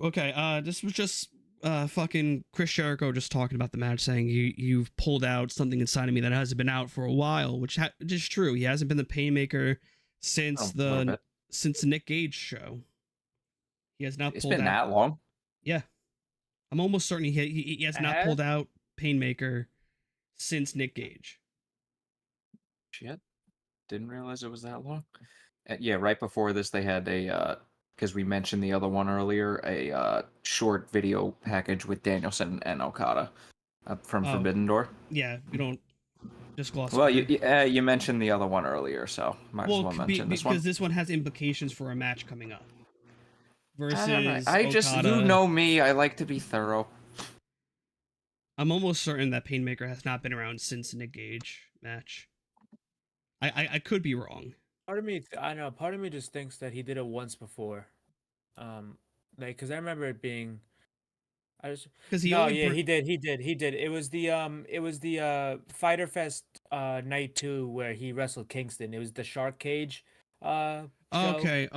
Okay, this was just fucking Chris Jericho just talking about the match, saying you've pulled out something inside of me that hasn't been out for a while, which is true. He hasn't been the Painmaker since the Nick Gage show. He has not pulled out. It's been that long? Yeah. I'm almost certain he has not pulled out Painmaker since Nick Gage. Shit. Didn't realize it was that long. Yeah, right before this, they had a, because we mentioned the other one earlier, a short video package with Danielson and Okada from Forbidden Door. Yeah, we don't just gloss Well, over. you mentioned the other one earlier, so might as well mention this one. Because this one has implications for a match coming up. Versus I just, you know me, I like to be thorough. I'm almost certain that Painmaker has not been around since the Nick Gage match. I could be wrong. Part of me, I know. Part of me just thinks that he did it once before, like because I remember it being. Because he did. It was the Fighter Fest night 2 where he wrestled Kingston. It was the Shark Cage. Show. Okay.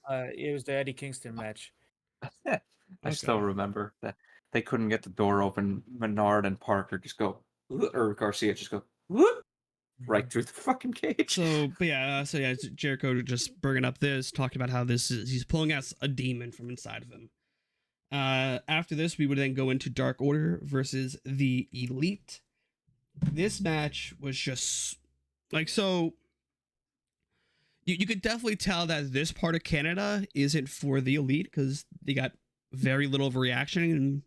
It was the Eddie Kingston match. I still remember that they couldn't get the door open. Menard and Parker just go, or Garcia just go, whoop, right through the fucking cage. So Jericho just bringing up this, talking about how he's pulling out a demon from inside of him. After this, we would then go into Dark Order versus the Elite. This match was just like, so you could definitely tell that this part of Canada isn't for the Elite because they got very little of a reaction and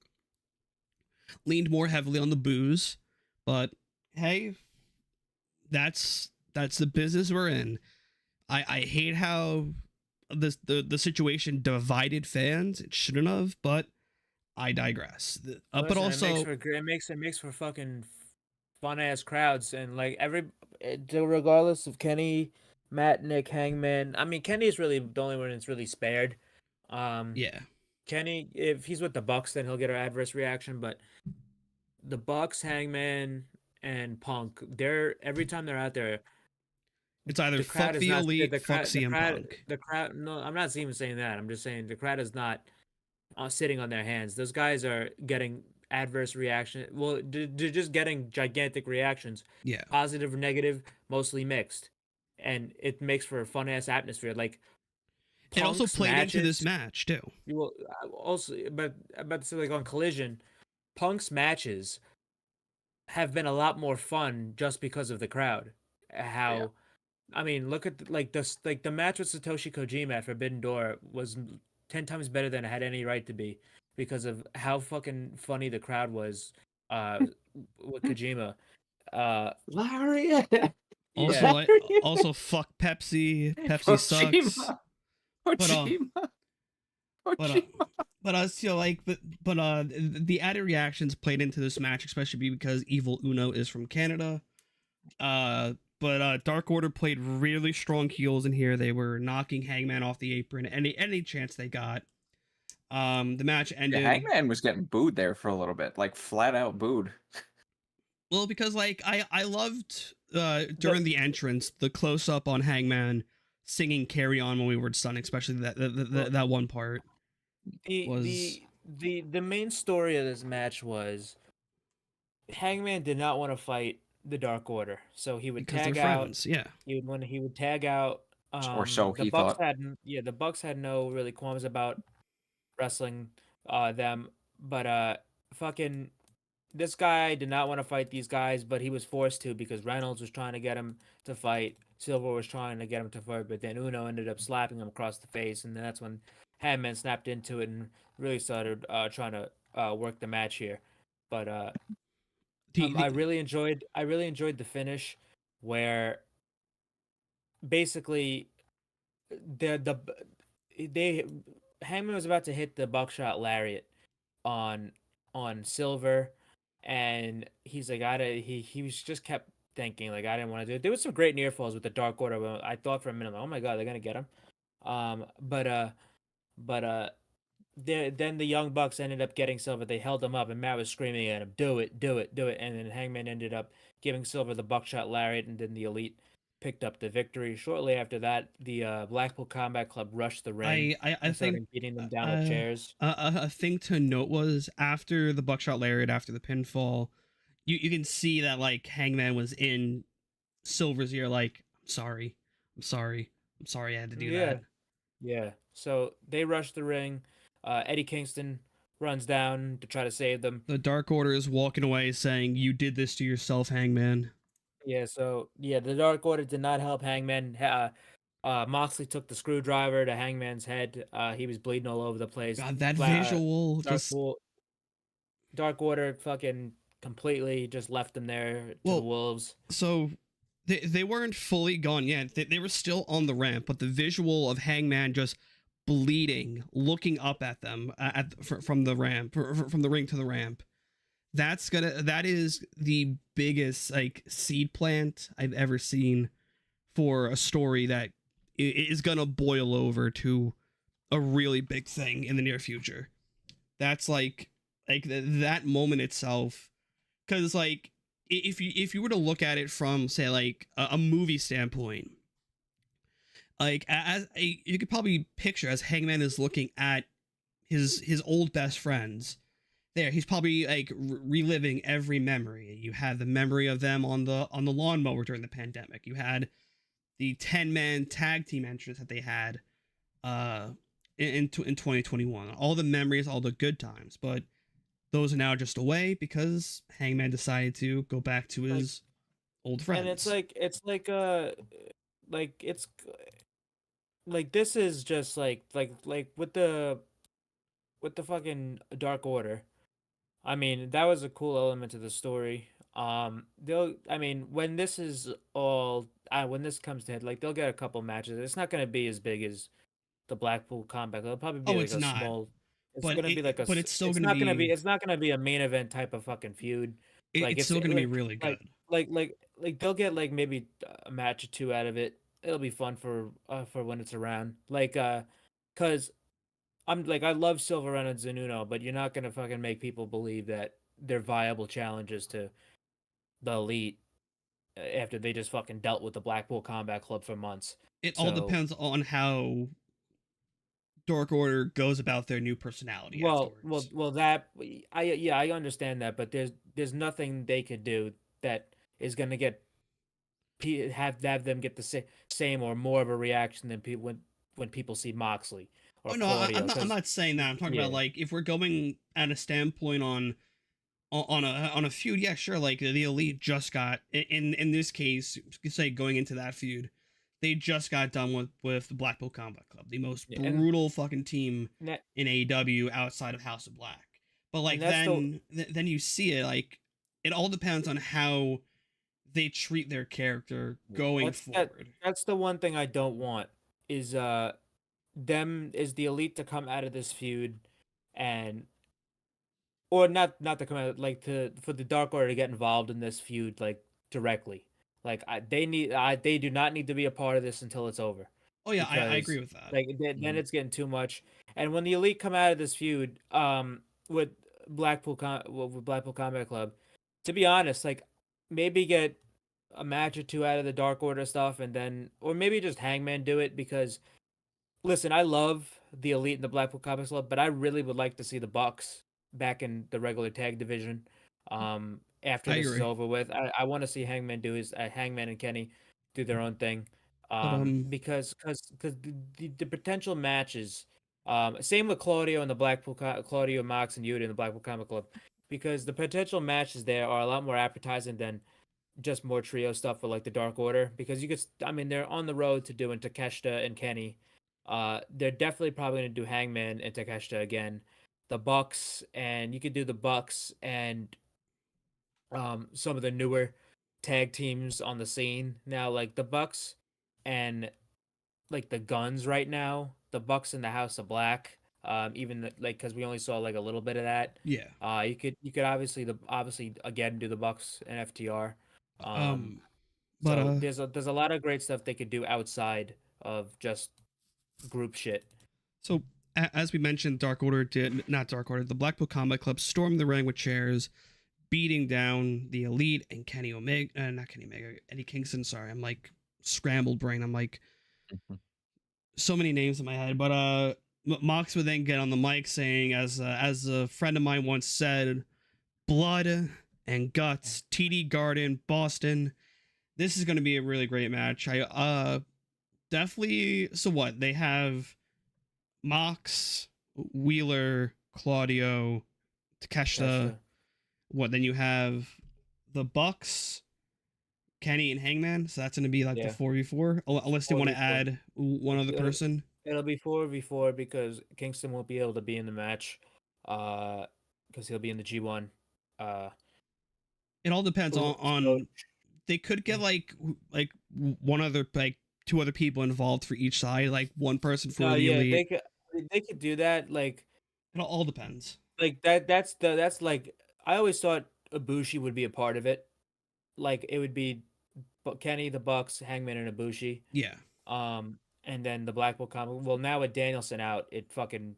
leaned more heavily on the boos. But hey, that's the business we're in. I hate how the situation divided fans. It shouldn't have, but I digress. But also, it makes for fucking fun ass crowds, and like regardless of Kenny, Matt, Nick, Hangman. I mean, Kenny is really the only one that's really spared. Yeah. Kenny, if he's with the Bucks, then he'll get an adverse reaction. But the Bucks, Hangman, and Punk, every time they're out there, it's either fuck the Elite, fuck CM Punk. The crowd, no, I'm not even saying that. I'm just saying the crowd is not sitting on their hands. Those guys are getting adverse reaction. Well, they're just getting gigantic reactions. Yeah, positive or negative, mostly mixed, and it makes for a fun ass atmosphere. Like it also played into this match too. You will also, but so like on Collision, Punk's matches have been a lot more fun just because of the crowd. I mean, look at the match with Satoshi Kojima at Forbidden Door was 10 times better than it had any right to be because of how fucking funny the crowd was with Kojima. Larry. Also, fuck Pepsi. Pepsi sucks. The added reactions played into this match, especially because Evil Uno is from Canada. But Dark Order played really strong heels in here. They were knocking Hangman off the apron any chance they got. The match ended. Yeah, Hangman was getting booed there for a little bit, like flat out booed. Well, because like I loved during the entrance the close up on Hangman singing "Carry On" when we were stunned, especially that one part. The the main story of this match was Hangman did not want to fight the Dark Order, so he would because they're tag out. friends. Yeah. He would tag out. Or so The he Bucks thought. the Bucks had no really qualms about wrestling them, but fucking this guy did not want to fight these guys, but he was forced to because Reynolds was trying to get him to fight. Silver was trying to get him to fight, but then Uno ended up slapping him across the face, and then that's when Hangman snapped into it and really started trying to work the match here. But I really enjoyed the finish, where basically the they Hangman was about to hit the buckshot lariat on Silver, and he's like, he was just kept thinking like I didn't want to do it. There was some great near falls with the Dark Order. But I thought for a minute, like, oh my god, they're gonna get him. But then the Young Bucks ended up getting Silver. They held him up, and Matt was screaming at him, "Do it, do it, do it!" And then Hangman ended up giving Silver the buckshot lariat, and then the Elite picked up the victory. Shortly after that, the Blackpool Combat Club rushed the ring I and started think beating them down with chairs. a thing to note was after the buckshot lariat, after the pinfall, you can see that like Hangman was in Silver's ear, like, I'm sorry, I'm sorry, I had to do Yeah. that. Yeah. So they rush the ring. Eddie Kingston runs down to try to save them. The Dark Order is walking away saying, "You did this to yourself, Hangman." Yeah. So yeah, the Dark Order did not help Hangman. Moxley took the screwdriver to Hangman's head. He was bleeding all over the place. God, that visual Dark, just Dark Order fucking completely just left them there to the wolves. So they weren't fully gone yet. They were still on the ramp, but the visual of Hangman just bleeding, looking up at them from the ramp, from the ring to the ramp. That is the biggest like seed plant I've ever seen for a story that is gonna boil over to a really big thing in the near future. That's like that moment itself, because like if you were to look at it from say like a movie standpoint, like you could probably picture as Hangman is looking at his old best friends. There, he's probably like reliving every memory. You had the memory of them on the lawnmower during the pandemic. You had the 10-man tag team entrance that they had in 2021. All the memories, all the good times, but those are now just away because Hangman decided to go back to his old friends. And it's like this is just like with the fucking Dark Order. I mean, that was a cool element to the story. When this is all when this comes to head, like they'll get a couple matches. It's not going to be as big as the Blackpool Combat. It'll probably be it's not. small. It's but gonna be like a. But it's still it's gonna not be. Gonna be. It's not gonna be a main event type of fucking feud. It's still gonna be really good. Like they'll get like maybe a match or two out of it. It'll be fun for when it's around. Cause I'm like I love Silver and Zanuno, but you're not gonna fucking make people believe that they're viable challenges to the Elite after they just fucking dealt with the Blackpool Combat Club for months. It all depends on how Dark Order goes about their new personality afterwards. I understand that, but there's nothing they could do that is gonna get have them get the same or more of a reaction than people when people see Moxley. Oh no, I'm not saying that. I'm talking about like if we're going at a standpoint on a feud, yeah, sure. Like the Elite just got in this case, say going into that feud, they just got done with the Blackpool Combat Club, the most brutal fucking team in AEW outside of House of Black. But like then you see it, like it all depends on how they treat their character going forward. That's the one thing I don't want is the Elite to come out of this feud and or not to come out like for the Dark Order to get involved in this feud like directly. Like they do not need to be a part of this until it's over. Oh yeah, I agree with that. Like then it's getting too much. And when the Elite come out of this feud with Blackpool Combat Club, to be honest, like maybe get a match or two out of the Dark Order stuff and then or maybe just Hangman do it because Listen, I love the Elite and the Blackpool Combat Club, but I really would like to see the Bucks back in the regular tag division. After I this is agree. over with, I want to see Hangman do his Hangman and Kenny do their own thing. But Because the potential matches, same with Claudio and the Claudio Mox and Yuta in the Blackpool Combat Club, because the potential matches there are a lot more appetizing than just more trio stuff with like the Dark Order, because you could, I mean, they're on the road to doing Takeshita and Kenny. They're definitely probably gonna do Hangman and Takeshita again. The Bucks, and you could do the Bucks and some of the newer tag teams on the scene now, like the Bucks and like the Guns right now. The Bucks and the House of Black. Even like because we only saw like a little bit of that. yeah. You could obviously again do the Bucks and FTR. Um, Um, but so there's a lot of great stuff they could do outside of just group shit. So, as we mentioned, Dark Order did not Dark Order. The Blackpool Combat Club stormed the ring with chairs, beating down the Elite and Kenny Omega. Not Kenny Omega, Eddie Kingston. Sorry, I'm like scrambled brain. I'm like so many names in my head. But Mox would then get on the mic saying, as a friend of mine once said, "Blood and guts, TD Garden, Boston. This is going to be a really great match." I definitely. So what they have. Mox, Wheeler, Claudio, Takeshita. What then you have the Bucks, Kenny and Hangman. So that's going to be like the 4v4, unless they want to 4v4. add one other person. It'll be 4v4 because Kingston won't be able to be in the match, because he'll be in the G1. It all depends on they could get like one other like two other people involved for each side, like one person for the Elite. They could do that. Like it all depends. Like that's like I always thought Ibushi would be a part of it. Like it would be Kenny, the Bucks, Hangman, and Ibushi. Yeah. And then the Blackpool Combat. Well, now with Danielson out, it fucking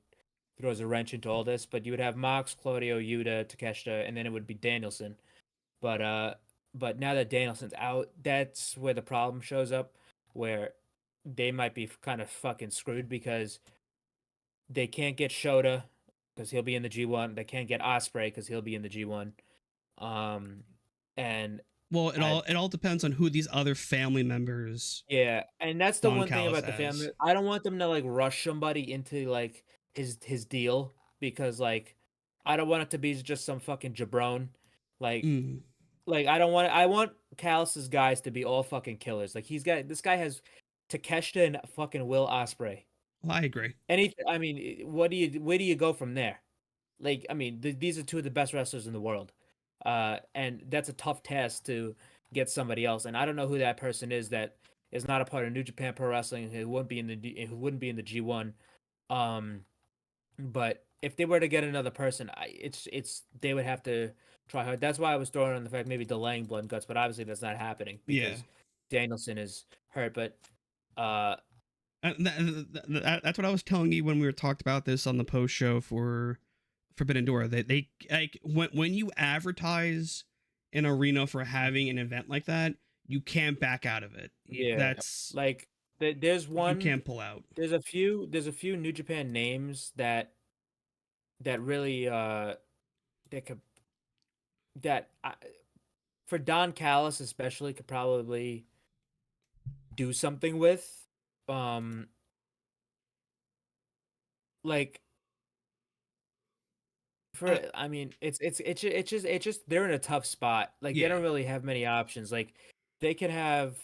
throws a wrench into all this. But you would have Mox, Claudio, Yuta, Takeshita, and then it would be Danielson. But now that Danielson's out, that's where the problem shows up, where they might be kind of fucking screwed because they can't get Shota because he'll be in the G1. They can't get Osprey because he'll be in the G1. And well, it all depends on who these other family members. Yeah, and that's the one thing about the family. I don't want them to like rush somebody into like his deal, because like I don't want it to be just some fucking jabron. Like I don't want I want Callus's guys to be all fucking killers. Like this guy has Takeshita and fucking Will Osprey. Well, I agree. I mean, where do you go from there? Like, I mean, these are two of the best wrestlers in the world, and that's a tough task to get somebody else. And I don't know who that person is that is not a part of New Japan Pro Wrestling, who wouldn't be in the G1. But if they were to get another person, it's they would have to try hard. That's why I was throwing on the fact maybe delaying Blood and Guts, but obviously that's not happening because Danielson is hurt. But that's what I was telling you when we were talked about this on the post show for Forbidden Door. They like when you advertise an arena for having an event like that, you can't back out of it. Yeah, that's like there's one you can't pull out. There's a few New Japan names that really for Don Callis especially could probably do something with. Like I mean, it's just they're in a tough spot. Like they don't really have many options. Like they could have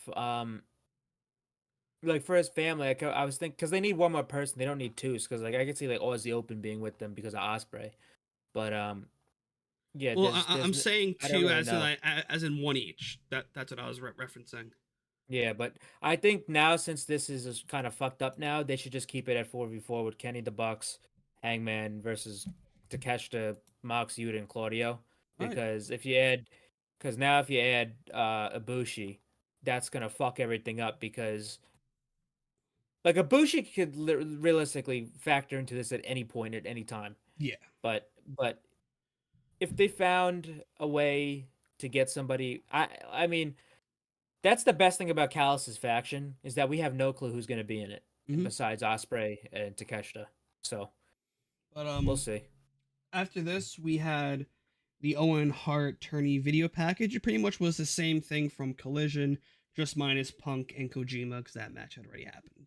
like for his family. Like, I was thinking because they need one more person. They don't need two. Because like I could see like Aussie Open being with them because of Osprey. But yeah. Well, I'm saying two really as in one each. That's what I was referencing. Yeah, but I think now since this is kind of fucked up now, they should just keep it at 4v4 with Kenny the Bucks, Hangman versus Takeshita, Mox, Yuta, and Claudio. Because if you add Ibushi, that's gonna fuck everything up because like Ibushi could realistically factor into this at any point at any time. Yeah. But if they found a way to get somebody, I mean. That's the best thing about Callus's faction is that we have no clue who's going to be in it. besides Osprey and Takeshita. So But we'll see. after this, we had the Owen Hart tourney video package. It pretty much was the same thing from Collision, just minus Punk and Kojima because that match had already happened.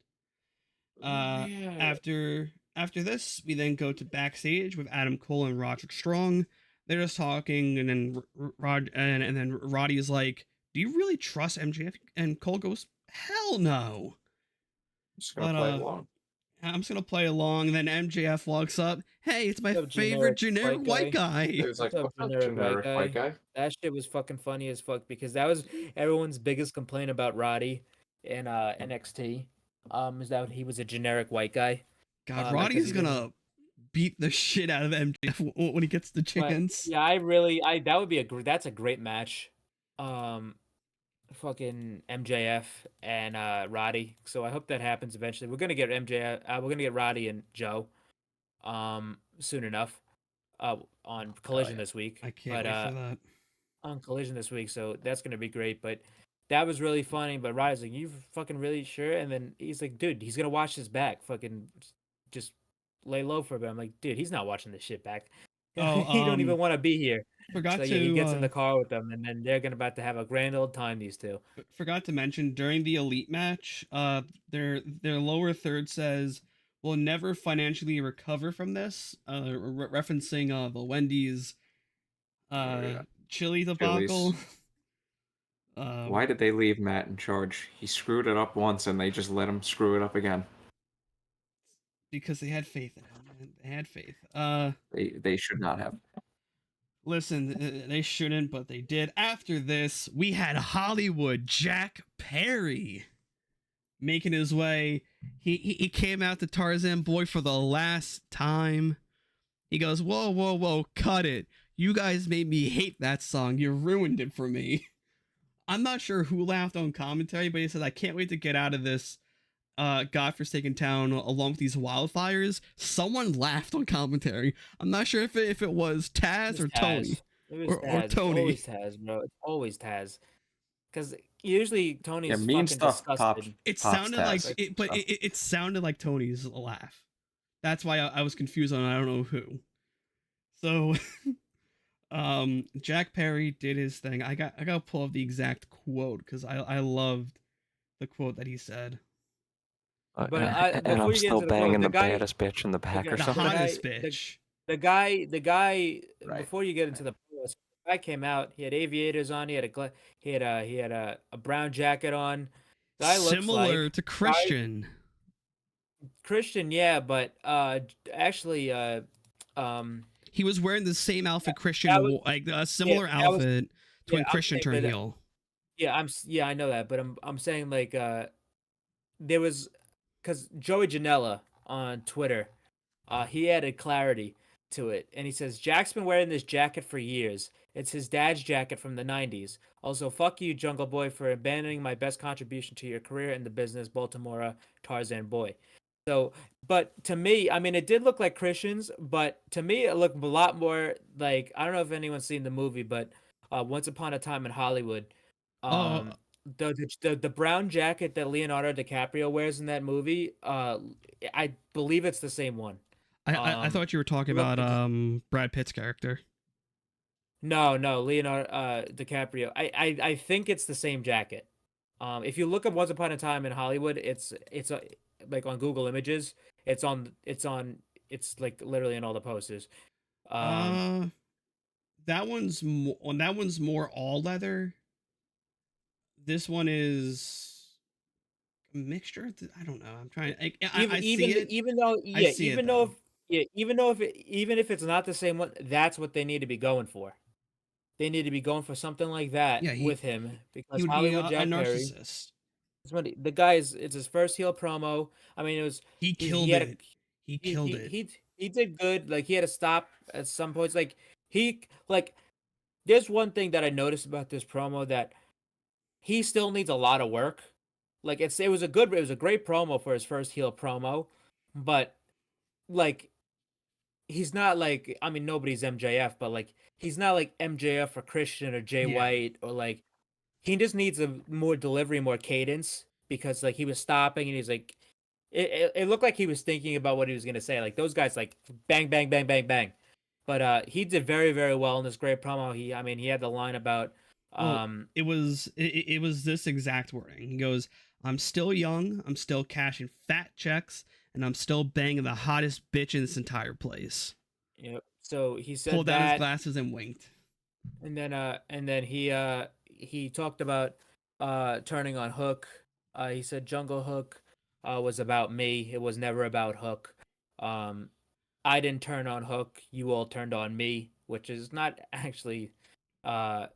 After this, we then go to backstage with Adam Cole and Roderick Strong. They're just talking, and then then Roddy is like, "Do you really trust MJF?" And Cole goes, "Hell no." Just gonna play along. I'm just gonna play along. And then MJF walks up. Hey, it's my favorite generic white guy. It was like, what's up, generic white guy? That shit was fucking funny as fuck because that was everyone's biggest complaint about Roddy in NXT. Is that he was a generic white guy. God, Roddy's gonna beat the shit out of MJF when he gets the chance. But, yeah, that would be that's a great match. Fucking MJF and Roddy. So I hope that happens eventually. We're gonna get MJF. We're gonna get Roddy and Joe, soon enough. On Collision this week. I can't wait for that. On Collision this week, so that's gonna be great. But that was really funny. But Roddy's like, "You fucking really sure?" And then he's like, "Dude, he's gonna watch his back. Fucking just lay low for a bit." I'm like, "Dude, he's not watching this shit back. He don't even want to be here." He gets in the car with them, and then they're about to have a grand old time. These two. Forgot to mention during the Elite match, their lower third says, "We'll never financially recover from this," referencing the Wendy's chili debacle. Why did they leave Matt in charge? He screwed it up once, and they just let him screw it up again. Because they had faith in him. Man. They had faith. They should not have. Listen, they shouldn't, but they did. After this, we had Hollywood Jack Perry making his way. He came out to Tarzan Boy for the last time. He goes, "Whoa, whoa, whoa, cut it. You guys made me hate that song. You ruined it for me." I'm not sure who laughed on commentary, but he said, "I can't wait to get out of this godforsaken town along with these wildfires." Someone laughed on commentary. I'm not sure if it was Taz or Tony. Or Tony. It's always Taz, bro. It's always Taz. Because usually Tony's mean fucking stuff disgusted. It sounded like it, but it sounded like Tony's laugh. That's why I was confused on I don't know who. So Jack Perry did his thing. I gotta pull up the exact quote because I loved the quote that he said. And I'm still banging the baddest bitch in the back or something. The hottest bitch. The guy. Right. Before you get into the guy came out. He had aviators on. He had a brown jacket on. Guy looks similar to Christian. Christian, yeah, but actually, he was wearing the same outfit Christian wore, like a similar outfit to when Christian turned heel. Yeah, I know that, but I'm saying like there was because Joey Janela on Twitter, he added clarity to it, and he says Jack's been wearing this jacket for years. It's his dad's jacket from the '90s. Also, fuck you, Jungle Boy, for abandoning my best contribution to your career in the business, Baltimore Tarzan Boy. So, but to me, I mean, it did look like Christian's, but to me, it looked a lot more like, I don't know if anyone's seen the movie, but Once Upon a Time in Hollywood. The brown jacket that Leonardo DiCaprio wears in that movie, I believe it's the same one. I thought you were talking about Brad Pitt's character. No, Leonardo DiCaprio. I think it's the same jacket. If you look up Once Upon a Time in Hollywood, it's like on Google Images, it's like literally in all the posters. That one's more all leather. This one is a mixture. I don't know. I'm trying. Even if it's not the same one, that's what they need to be going for. They need to be going for something like that with him because Hollywood Jack Perry. The guy it's his first heel promo. I mean, it was he killed it. He killed it. He did good. Like he had to stop at some points. There's one thing that I noticed about this promo that he still needs a lot of work. Like it was a great promo for his first heel promo, but like he's not like, I mean, nobody's MJF, but like he's not like MJF or Christian or Jay White or like. He just needs a more delivery, more cadence because like he was stopping and he's like, it looked like he was thinking about what he was gonna say. Like those guys, like bang, bang, bang, bang, bang. But he did very, very well in this great promo. He had the line about it was this exact wording. He goes, "I'm still young, I'm still cashing fat checks, and I'm still banging the hottest bitch in this entire place." Yep. So he said Pulled down his that, glasses and winked. and then he talked about turning on Hook. He said Jungle Hook was about me. It was never about Hook. Um, I didn't turn on Hook. You all turned on me, which is not actually that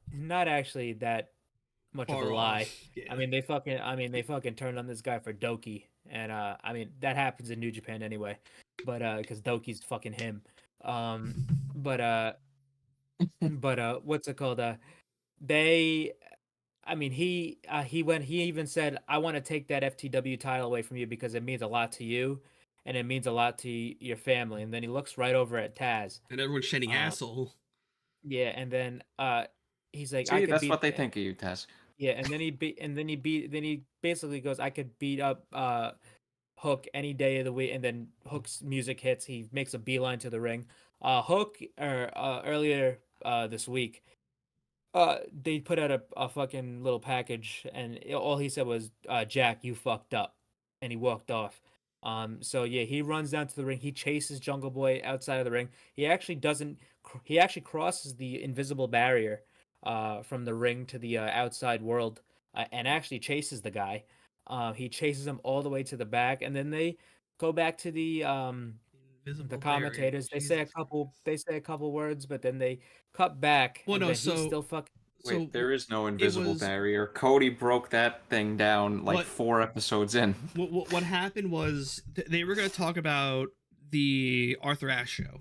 much of a Far lie. off. Yeah. They fucking turned on this guy for Doki, and I mean that happens in New Japan anyway, but because Doki's fucking him. But what's it called? They, I mean, he even said, "I want to take that FTW title away from you because it means a lot to you, and it means a lot to your family." And then he looks right over at Taz, And everyone's shouting asshole. yeah, and then he's like, "I See, could that's beat." what they think of you, Taz. Yeah, and then he basically goes, "I could beat up Hook any day of the week." And then Hook's music hits. He makes a beeline to the ring. Hook earlier this week, they put out a fucking little package, and all he said was, "Jack, you fucked up," and he walked off. So yeah, he runs down to the ring. He chases Jungle Boy outside of the ring. He actually doesn't. He actually crosses the invisible barrier, from the ring to the outside world, and actually chases the guy. He chases him all the way to the back, and then they go back to the commentators. They say a couple words, but then they cut back, Well, and no, then he's so still fucking. Wait, there is no it invisible was barrier. Cody broke that thing down like What- 4 episodes in. what happened was they were going to talk about the Arthur Ashe show,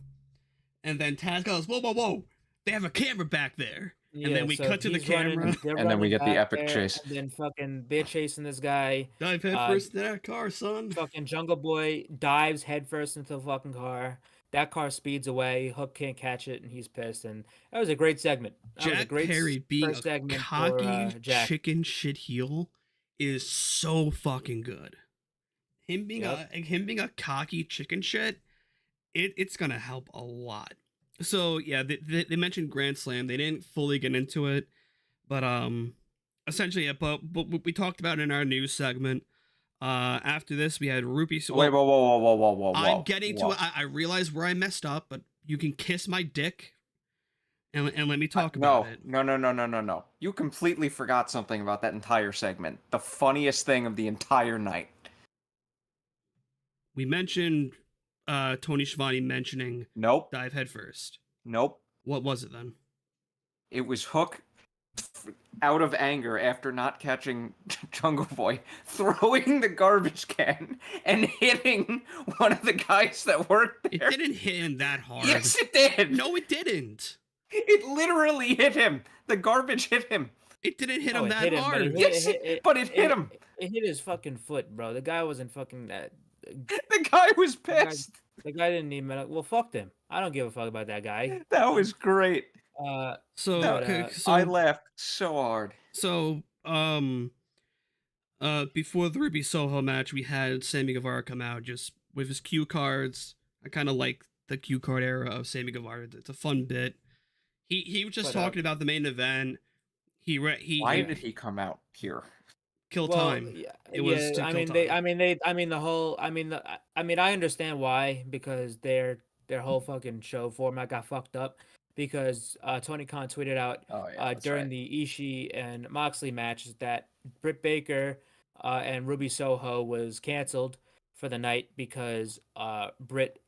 and then Taz goes, "Whoa, whoa, whoa! They have a camera back there." Yeah, and then we so cut to the he's running- camera. they're And then we running get the back epic there, chase. And then fucking they're chasing this guy. Dive head first in that car, son. Fucking Jungle Boy dives headfirst into the fucking car. That car speeds away. Hook can't catch it, and he's pissed. And that was a great segment. That was a Jack great Perry being first a segment cocky for Jack. chicken shit heel is so fucking good. Him being a cocky chicken shit, it's gonna help a lot. So yeah, they mentioned Grand Slam. They didn't fully get into it, but essentially, yeah. But we talked about in our news segment. After this, we had Rupee. Wait, whoa. I'm getting to it. I realize where I messed up, but you can kiss my dick and let me talk about it. No. You completely forgot something about that entire segment. The funniest thing of the entire night. We mentioned Tony Schiavone mentioning Nope. dive headfirst. Nope. What was it then? It was Hook, out of anger after not catching Jungle Boy, throwing the garbage can and hitting one of the guys that worked there. It didn't hit him that hard. Yes, it did. No, it didn't. It literally hit him. The garbage hit him. It didn't hit him it that hit him, hard. But it hit him. It hit his fucking foot, bro. The guy wasn't fucking that. The guy was pissed. The guy didn't even. Well, fuck them. I don't give a fuck about that guy. That was great. So I laughed so hard. So before the Ruby Soho match, we had Sammy Guevara come out just with his cue cards. I kind of like the cue card era of Sammy Guevara. It's a fun bit. He was just talking about the main event. Why did he come out here? Kill time. Yeah, It was to kill time. I understand why, because their whole fucking show format got fucked up because Tony Khan tweeted out during the Ishii and Moxley matches that Britt Baker and Ruby Soho was canceled for the night because Britt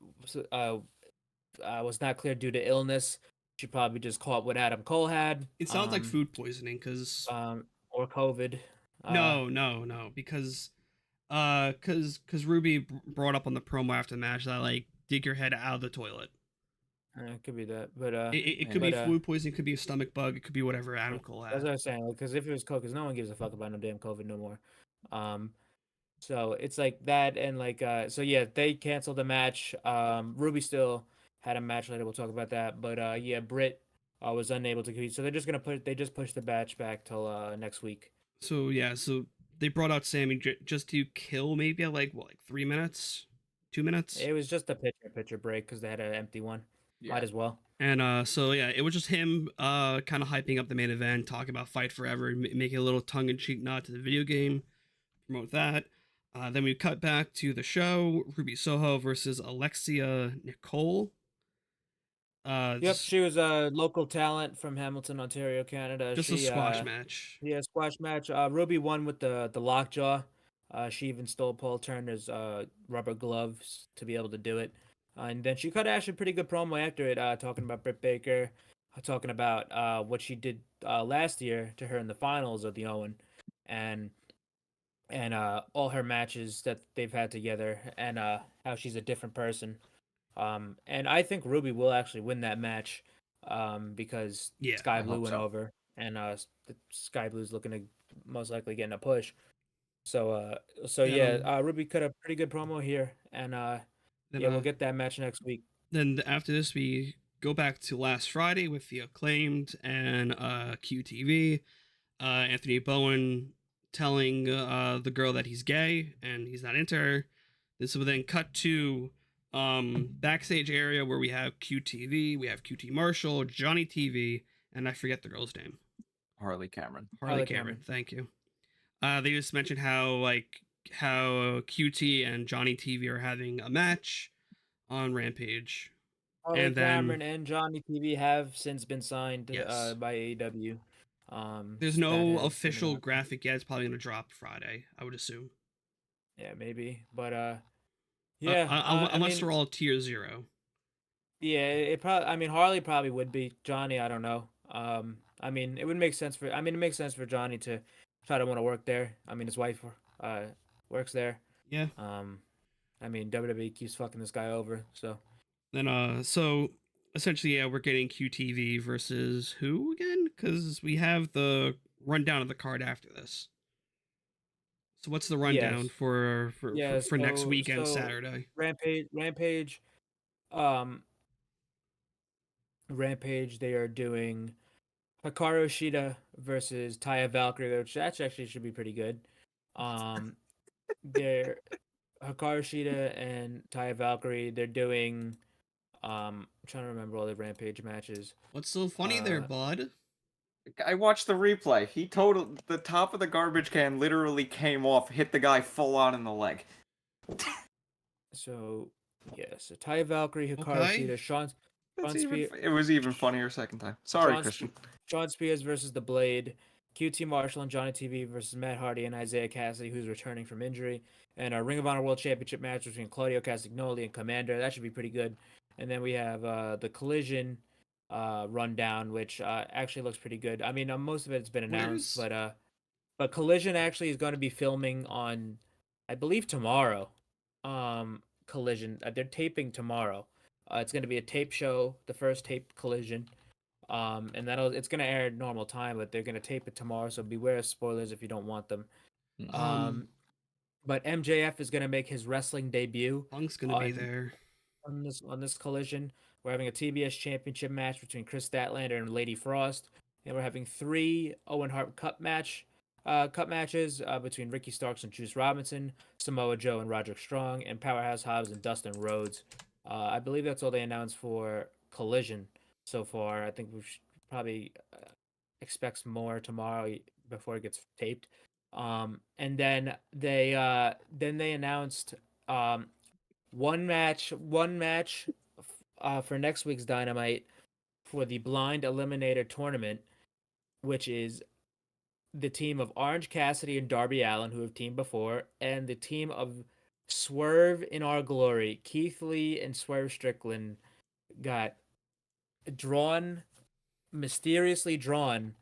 was not cleared due to illness. She probably just caught what Adam Cole had. It sounds like food poisoning, because or COVID. No, because Ruby brought up on the promo after the match that, like, dig your head out of the toilet. It could be that, but it could be food poisoning, it could be a stomach bug, it could be whatever Adam Cole had. That's what I was saying. Because if it was COVID, because no one gives a fuck about no damn COVID no more. So it's like that, and like so yeah, they canceled the match. Ruby still had a match later. We'll talk about that, but yeah, Britt was unable to compete, so they just pushed the match back till next week. So yeah, so they brought out Sammy just to kill maybe at like 3 minutes, 2 minutes. It was just a pitcher break because they had an empty one. Yeah. Might as well. And so yeah, it was just him kind of hyping up the main event, talking about Fight Forever, making a little tongue-in-cheek nod to the video game, promote that. Then we cut back to the show, Ruby Soho versus Alexia Nicole. Yep, she was a local talent from Hamilton, Ontario, Canada. Just a squash match. Yeah, squash match. Ruby won with the lockjaw. She even stole Paul Turner's rubber gloves to be able to do it. And then she cut actually a pretty good promo after it, talking about Britt Baker, talking about what she did last year to her in the finals of the Owen, and all her matches that they've had together, and how she's a different person. And I think Ruby will actually win that match, because Sky Blue went over, and the Sky Blue's looking to most likely get in a push. So Ruby cut a pretty good promo here, and we'll get that match next week. Then after this, we go back to last Friday with the Acclaimed and QTV. Anthony Bowen telling the girl that he's gay and he's not into her. This will then cut to backstage area where we have QTV, we have QT Marshall, Johnny TV, and I forget the girl's name. Harley Cameron. Harley Cameron. Thank you. They just mentioned how QT and Johnny TV are having a match on Rampage. Harley Cameron and Johnny TV have since been signed by AEW. There's no official graphic yet. It's probably going to drop Friday, I would assume. Yeah, maybe. But unless they're all tier 0. Yeah, it probably. I mean, Harley probably would be. Johnny, I don't know. I mean, it would make sense for. I mean, it makes sense for Johnny to try to want to work there. I mean, his wife works there. Yeah. I mean, WWE keeps fucking this guy over. So. Then so essentially, we're getting QTV versus who again? Because we have the rundown of the card after this. So what's the rundown for next weekend, Saturday? Rampage. Rampage. They are doing Hikaru Shida versus Taya Valkyrie, which actually should be pretty good. They're Hikaru Shida and Taya Valkyrie. They're doing. I'm trying to remember all the Rampage matches. What's so funny there, bud? I watched the replay. He totaled the top of the garbage can, literally came off, hit the guy full on in the leg. So Taya Valkyrie, Hikaru Shida, Sean Spears. It was even funnier second time. Sorry, Christian. Sean Spears versus The Blade, QT Marshall and Johnny TV versus Matt Hardy and Isaiah Cassidy, who's returning from injury, and a Ring of Honor World Championship match between Claudio Castagnoli and Commander. That should be pretty good. And then we have the Collision rundown, which actually looks pretty good. I mean, most of it's been announced, but Collision actually is going to be filming on, I believe, tomorrow. Collision, they're taping tomorrow. It's going to be a tape show, the first tape Collision, and it's going to air at normal time, but they're going to tape it tomorrow. So beware of spoilers if you don't want them. But MJF is going to make his wrestling debut. Punk's going to be there on this Collision. We're having a TBS Championship match between Chris Statlander and Lady Frost, and we're having 3 Owen Hart Cup matches between Ricky Starks and Juice Robinson, Samoa Joe and Roderick Strong, and Powerhouse Hobbs and Dustin Rhodes. I believe that's all they announced for Collision so far. I think we should probably expect more tomorrow before it gets taped. And then they announced one match for next week's Dynamite for the Blind Eliminator Tournament, which is the team of Orange Cassidy and Darby Allin, who have teamed before, and the team of Swerve in Our Glory, Keith Lee and Swerve Strickland, got mysteriously drawn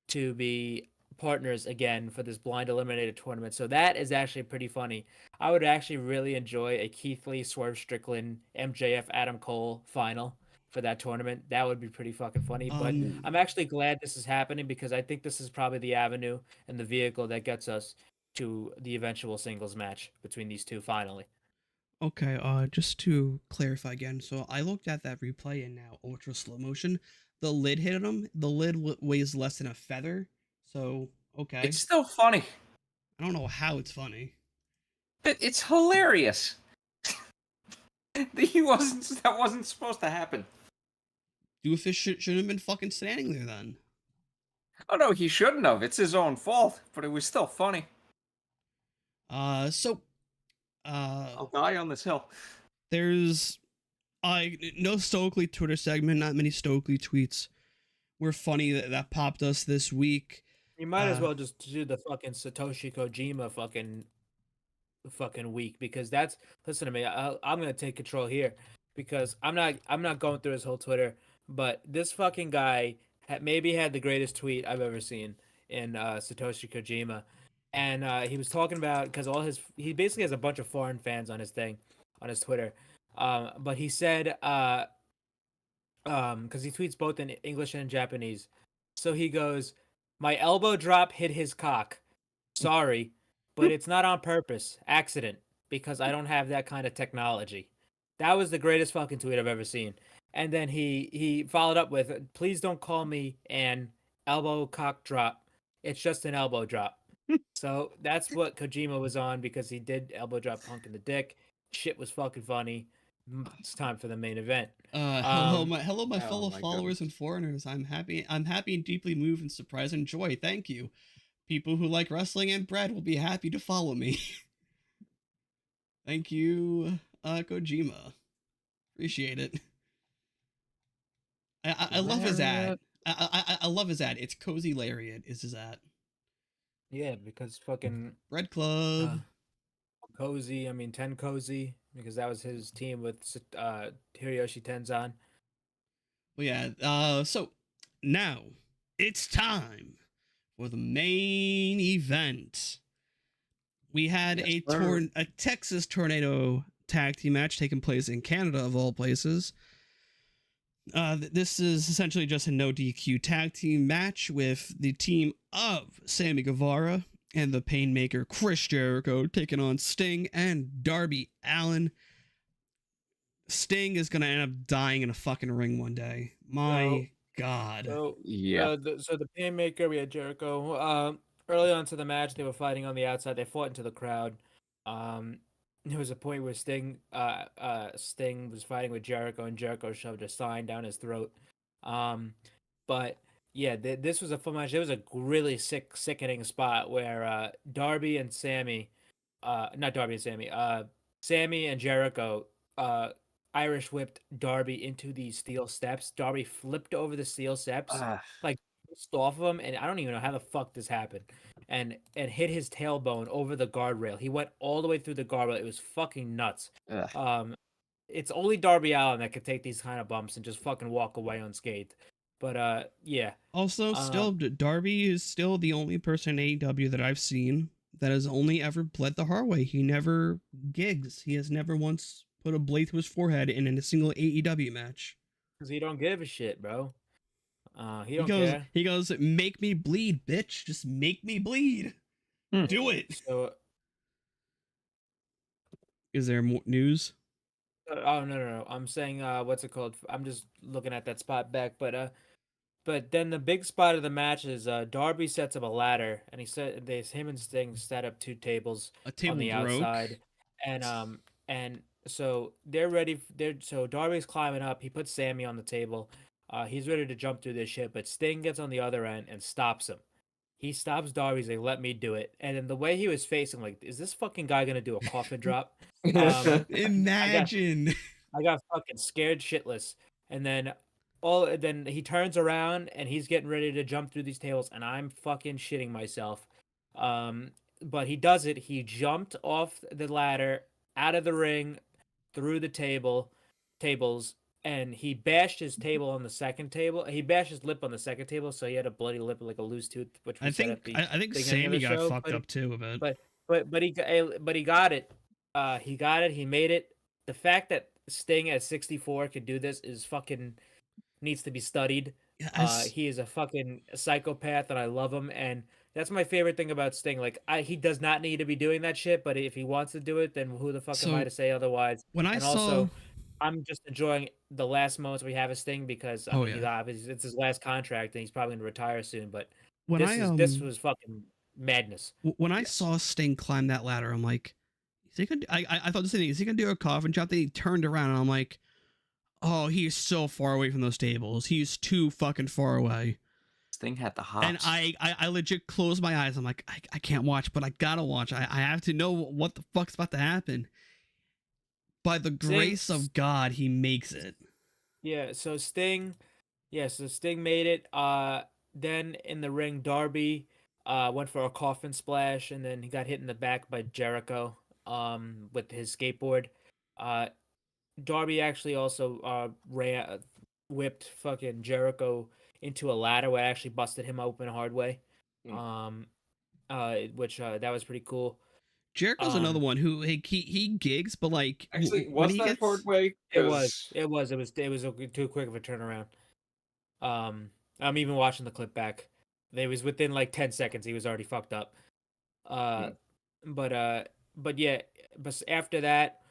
to be partners again for this Blind Eliminator Tournament. So that is actually pretty funny. I would actually really enjoy a Keith Lee, Swerve Strickland, MJF, Adam Cole final for that tournament. That would be pretty fucking funny. But I'm actually glad this is happening because I think this is probably the avenue and the vehicle that gets us to the eventual singles match between these two finally. Okay, just to clarify again, so I looked at that replay in now ultra slow motion. The lid hit him. The lid weighs less than a feather. So, okay. It's still funny. I don't know how it's funny. It's hilarious. That wasn't supposed to happen. Doofus shouldn't have been fucking standing there then. Oh no, he shouldn't have. It's his own fault, but it was still funny. So I'll die on this hill. there's no Stokely Twitter segment, not many Stokely tweets were funny that popped us this week. You might as well just do the fucking Satoshi Kojima fucking week, because that's, listen to me, I'm gonna take control here, because I'm not going through his whole Twitter, but this fucking guy maybe had the greatest tweet I've ever seen in Satoshi Kojima, and he was talking about, because he basically has a bunch of foreign fans on his Twitter, but he said because he tweets both in English and Japanese, so he goes, "My elbow drop hit his cock. Sorry, but it's not on purpose. Accident, because I don't have that kind of technology." That was the greatest fucking tweet I've ever seen. And then he followed up with, "Please don't call me an elbow cock drop. It's just an elbow drop." So that's what Kojima was on, because he did elbow drop Punk in the dick. Shit was fucking funny. It's time for the main event. Hello, my fellow my followers and foreigners. I'm happy and deeply moved and surprised and joy. Thank you. People who like wrestling and bread will be happy to follow me. Thank you, Kojima. Appreciate it. I love his ad. I love his ad. It's Cozy Lariat is his ad. Yeah, because fucking Bread Club. Cozy, I mean Ten Cozy, because that was his team with Hiroyoshi Tenzan. Well, yeah. So now it's time for the main event. We had a Texas Tornado tag team match taking place in Canada, of all places. This is essentially just a no DQ tag team match with the team of Sammy Guevara and the Painmaker Chris Jericho taking on Sting and Darby Allin. Sting is gonna end up dying in a fucking ring one day. My God. So Yeah. So the Painmaker, we had Jericho. Early on to the match, they were fighting on the outside. They fought into the crowd. There was a point where Sting was fighting with Jericho, and Jericho shoved a sign down his throat. But yeah, this was a fun match. It was a really sickening spot where Darby and Sammy, not Darby and Sammy, Sammy and Jericho, Irish whipped Darby into these steel steps. Darby flipped over the steel steps, like off of him, and I don't even know how the fuck this happened, and hit his tailbone over the guardrail. He went all the way through the guardrail. It was fucking nuts. It's only Darby Allin that could take these kind of bumps and just fucking walk away unscathed. But yeah. Also, still, Darby is still the only person in AEW that I've seen that has only ever bled the hard way. He never gigs. He has never once put a blade to his forehead in a single AEW match. Because he don't give a shit, bro. He care. He goes, "Make me bleed, bitch. Just make me bleed. Do it." So, is there more news? Oh no! I'm saying, what's it called? I'm just looking at that spot back, but then the big spot of the match is Darby sets up a ladder, and him and Sting set up two tables on the outside, and so they're ready. So Darby's climbing up. He puts Sammy on the table. He's ready to jump through this shit, but Sting gets on the other end and stops him. He stops Darby. He's like, "Let me do it." And then the way he was facing, like, is this fucking guy gonna do a coffin drop? Imagine. I got fucking scared shitless. And then he turns around and he's getting ready to jump through these tables, and I'm fucking shitting myself. But he does it. He jumped off the ladder, out of the ring, through the tables, and he bashed his table on the second table. He bashed his lip on the second table, so he had a bloody lip, like a loose tooth. Which I think Sammy got fucked up too a bit. But he got it. He got it. He made it. The fact that Sting at 64 could do this is fucking needs to be studied. He is a fucking psychopath, and I love him. And that's my favorite thing about Sting. Like, he does not need to be doing that shit, but if he wants to do it, then who the fuck am I to say otherwise? Also, I'm just enjoying the last moments we have of Sting, because it's his last contract, and he's probably gonna retire soon. But this was fucking madness. When I saw Sting climb that ladder, I'm like, is he gonna? I thought the same thing. Is he gonna do a coffin drop? Then he turned around, and I'm like, oh, he's so far away from those tables. He's too fucking far away. This thing had the hops. And I legit closed my eyes. I'm like, I can't watch, but I gotta watch. I have to know what the fuck's about to happen. By the grace of God, he makes it. Yeah, so Sting made it. Then in the ring, Darby went for a coffin splash, and then he got hit in the back by Jericho with his skateboard. Darby actually also whipped fucking Jericho into a ladder, where it actually busted him open a hard way. Which that was pretty cool. Jericho's another one who he gigs, but like actually was that gets... hard way? It was too quick of a turnaround. I'm even watching the clip back. It was within like 10 seconds he was already fucked up. But yeah, but after that,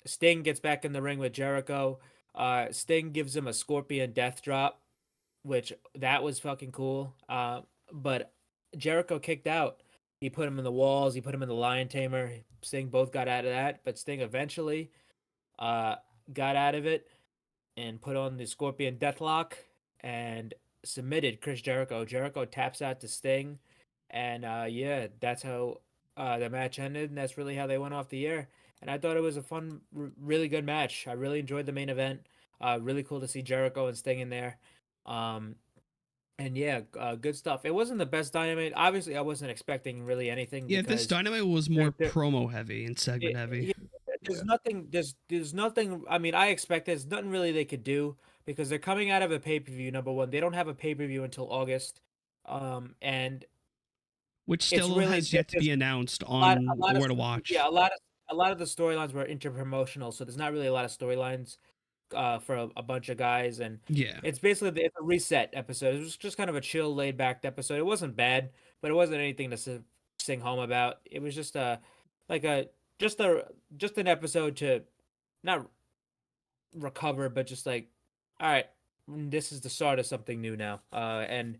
Sting gets back in the ring with Jericho. Sting gives him a scorpion death drop, which that was fucking cool. But Jericho kicked out. He put him in the walls. He put him in the lion tamer. Sting both got out of that, but Sting eventually got out of it and put on the scorpion deathlock and submitted Chris Jericho. Jericho taps out to Sting, and yeah, that's how the match ended, and that's really how they went off the air. And I thought it was a fun, really good match. I really enjoyed the main event. Really cool to see Jericho and Sting in there. And yeah, good stuff. It wasn't the best Dynamite. Obviously, I wasn't expecting really anything. Yeah, this Dynamite was more promo heavy and segment heavy. Yeah, there's nothing. There's nothing. I mean, I expect there's nothing really they could do because they're coming out of a pay-per-view. Number one, they don't have a pay-per-view until August, and which still really, has yet to be announced on where to watch. Yeah, a lot of the storylines were interpromotional, so there's not really a lot of storylines for a bunch of guys, and yeah, it's basically it's a reset episode. It was just kind of a chill, laid back episode. It wasn't bad, but it wasn't anything to sing home about. It was just just an episode to not recover, but just like, all right, this is the start of something new now, and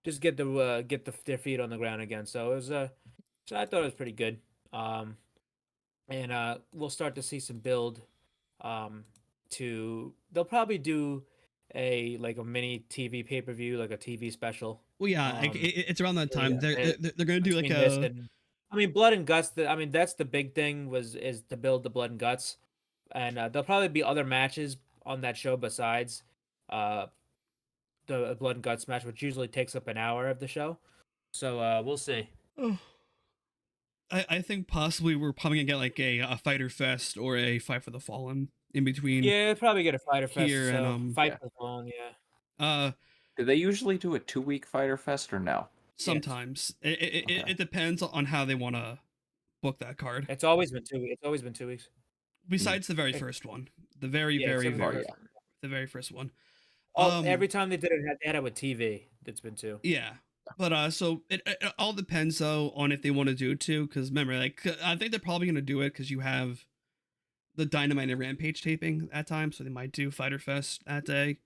just get their feet on the ground again. So it was so I thought it was pretty good. And we'll start to see some build. They'll probably do a mini TV pay-per-view, like a TV special. Well, yeah, it's around that time. Yeah, they're gonna do like Blood and Guts. That's the big thing is to build the Blood and Guts, and there'll probably be other matches on that show besides the Blood and Guts match, which usually takes up an hour of the show. So we'll see. I think possibly we're probably gonna get like a Fighter Fest or a Fight for the Fallen in between. Yeah, probably get a Fighter Fest here and Fight for the Fallen. Yeah. Do they usually do a 2-week Fighter Fest or no? Sometimes it depends on how they want to book that card. It's always been 2 weeks. It's always been 2 weeks. Besides the very first one, the very first one. Every time they did it, they had it with TV. It's been 2. Yeah. But so it all depends though on if they want to do it too, because remember, like I think they're probably gonna do it because you have the Dynamite and Rampage taping at time, so they might do Fighter Fest that day.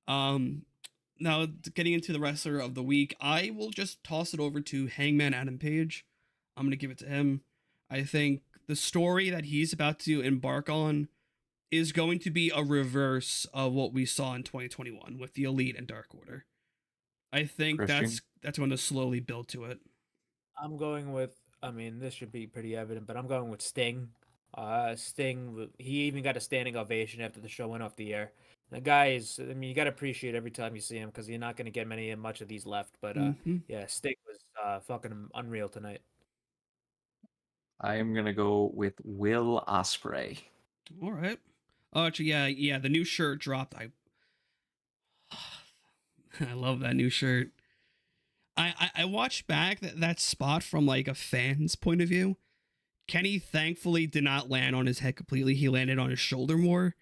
Now getting into the wrestler of the week, I will just toss it over to Hangman Adam Page. I'm gonna give it to him. I think the story that he's about to embark on is going to be a reverse of what we saw in 2021 with the Elite and Dark Order. I think that's going to slowly build to it. I'm going with, this should be pretty evident, but I'm going with Sting. Sting, he even got a standing ovation after the show went off the air. The guy is, you got to appreciate every time you see him because you're not going to get much of these left. But yeah, Sting was fucking unreal tonight. I am going to go with Will Ospreay. All right. Oh, actually, yeah, the new shirt dropped. I love that new shirt. I watched back that spot from like a fan's point of view. Kenny thankfully did not land on his head completely. He landed on his shoulder more.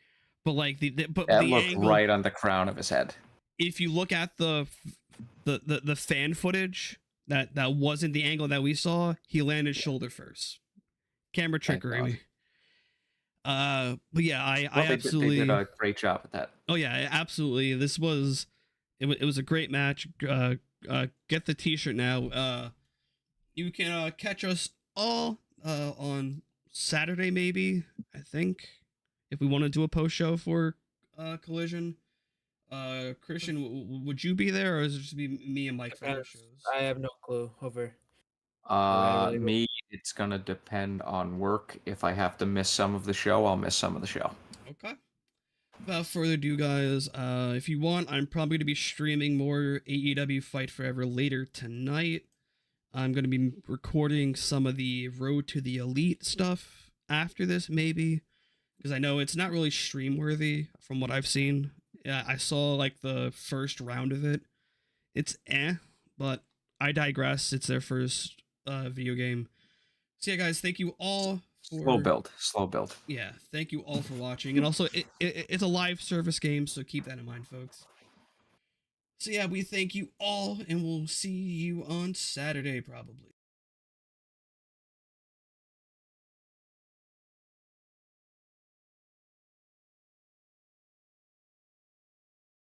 But like the looked angle, right on the crown of his head. If you look at the fan footage, that wasn't the angle that we saw. He landed shoulder first. Camera trickery. But yeah, I absolutely they did a great job at that. Oh yeah, absolutely. It was a great match. Get the t-shirt now. you can catch us all on Saturday, maybe, I think, if we want to do a post show for Collision. Christian, would you be there, or is it just be me and Mike for those shows? I have no clue over. Me, it's gonna depend on work. If I have to miss some of the show, I'll miss some of the show. Okay. Without further ado, guys, if you want, I'm probably going to be streaming more AEW Fight Forever later tonight. I'm going to be recording some of the Road to the Elite stuff after this, maybe, because I know it's not really stream worthy from what I've seen. Yeah, I saw like the first round of it. It's but I digress. It's their first video game. So yeah, guys, thank you all. Slow build. Yeah, thank you all for watching. And also, it's a live service game, so keep that in mind, folks. So yeah, we thank you all, and we'll see you on Saturday, probably.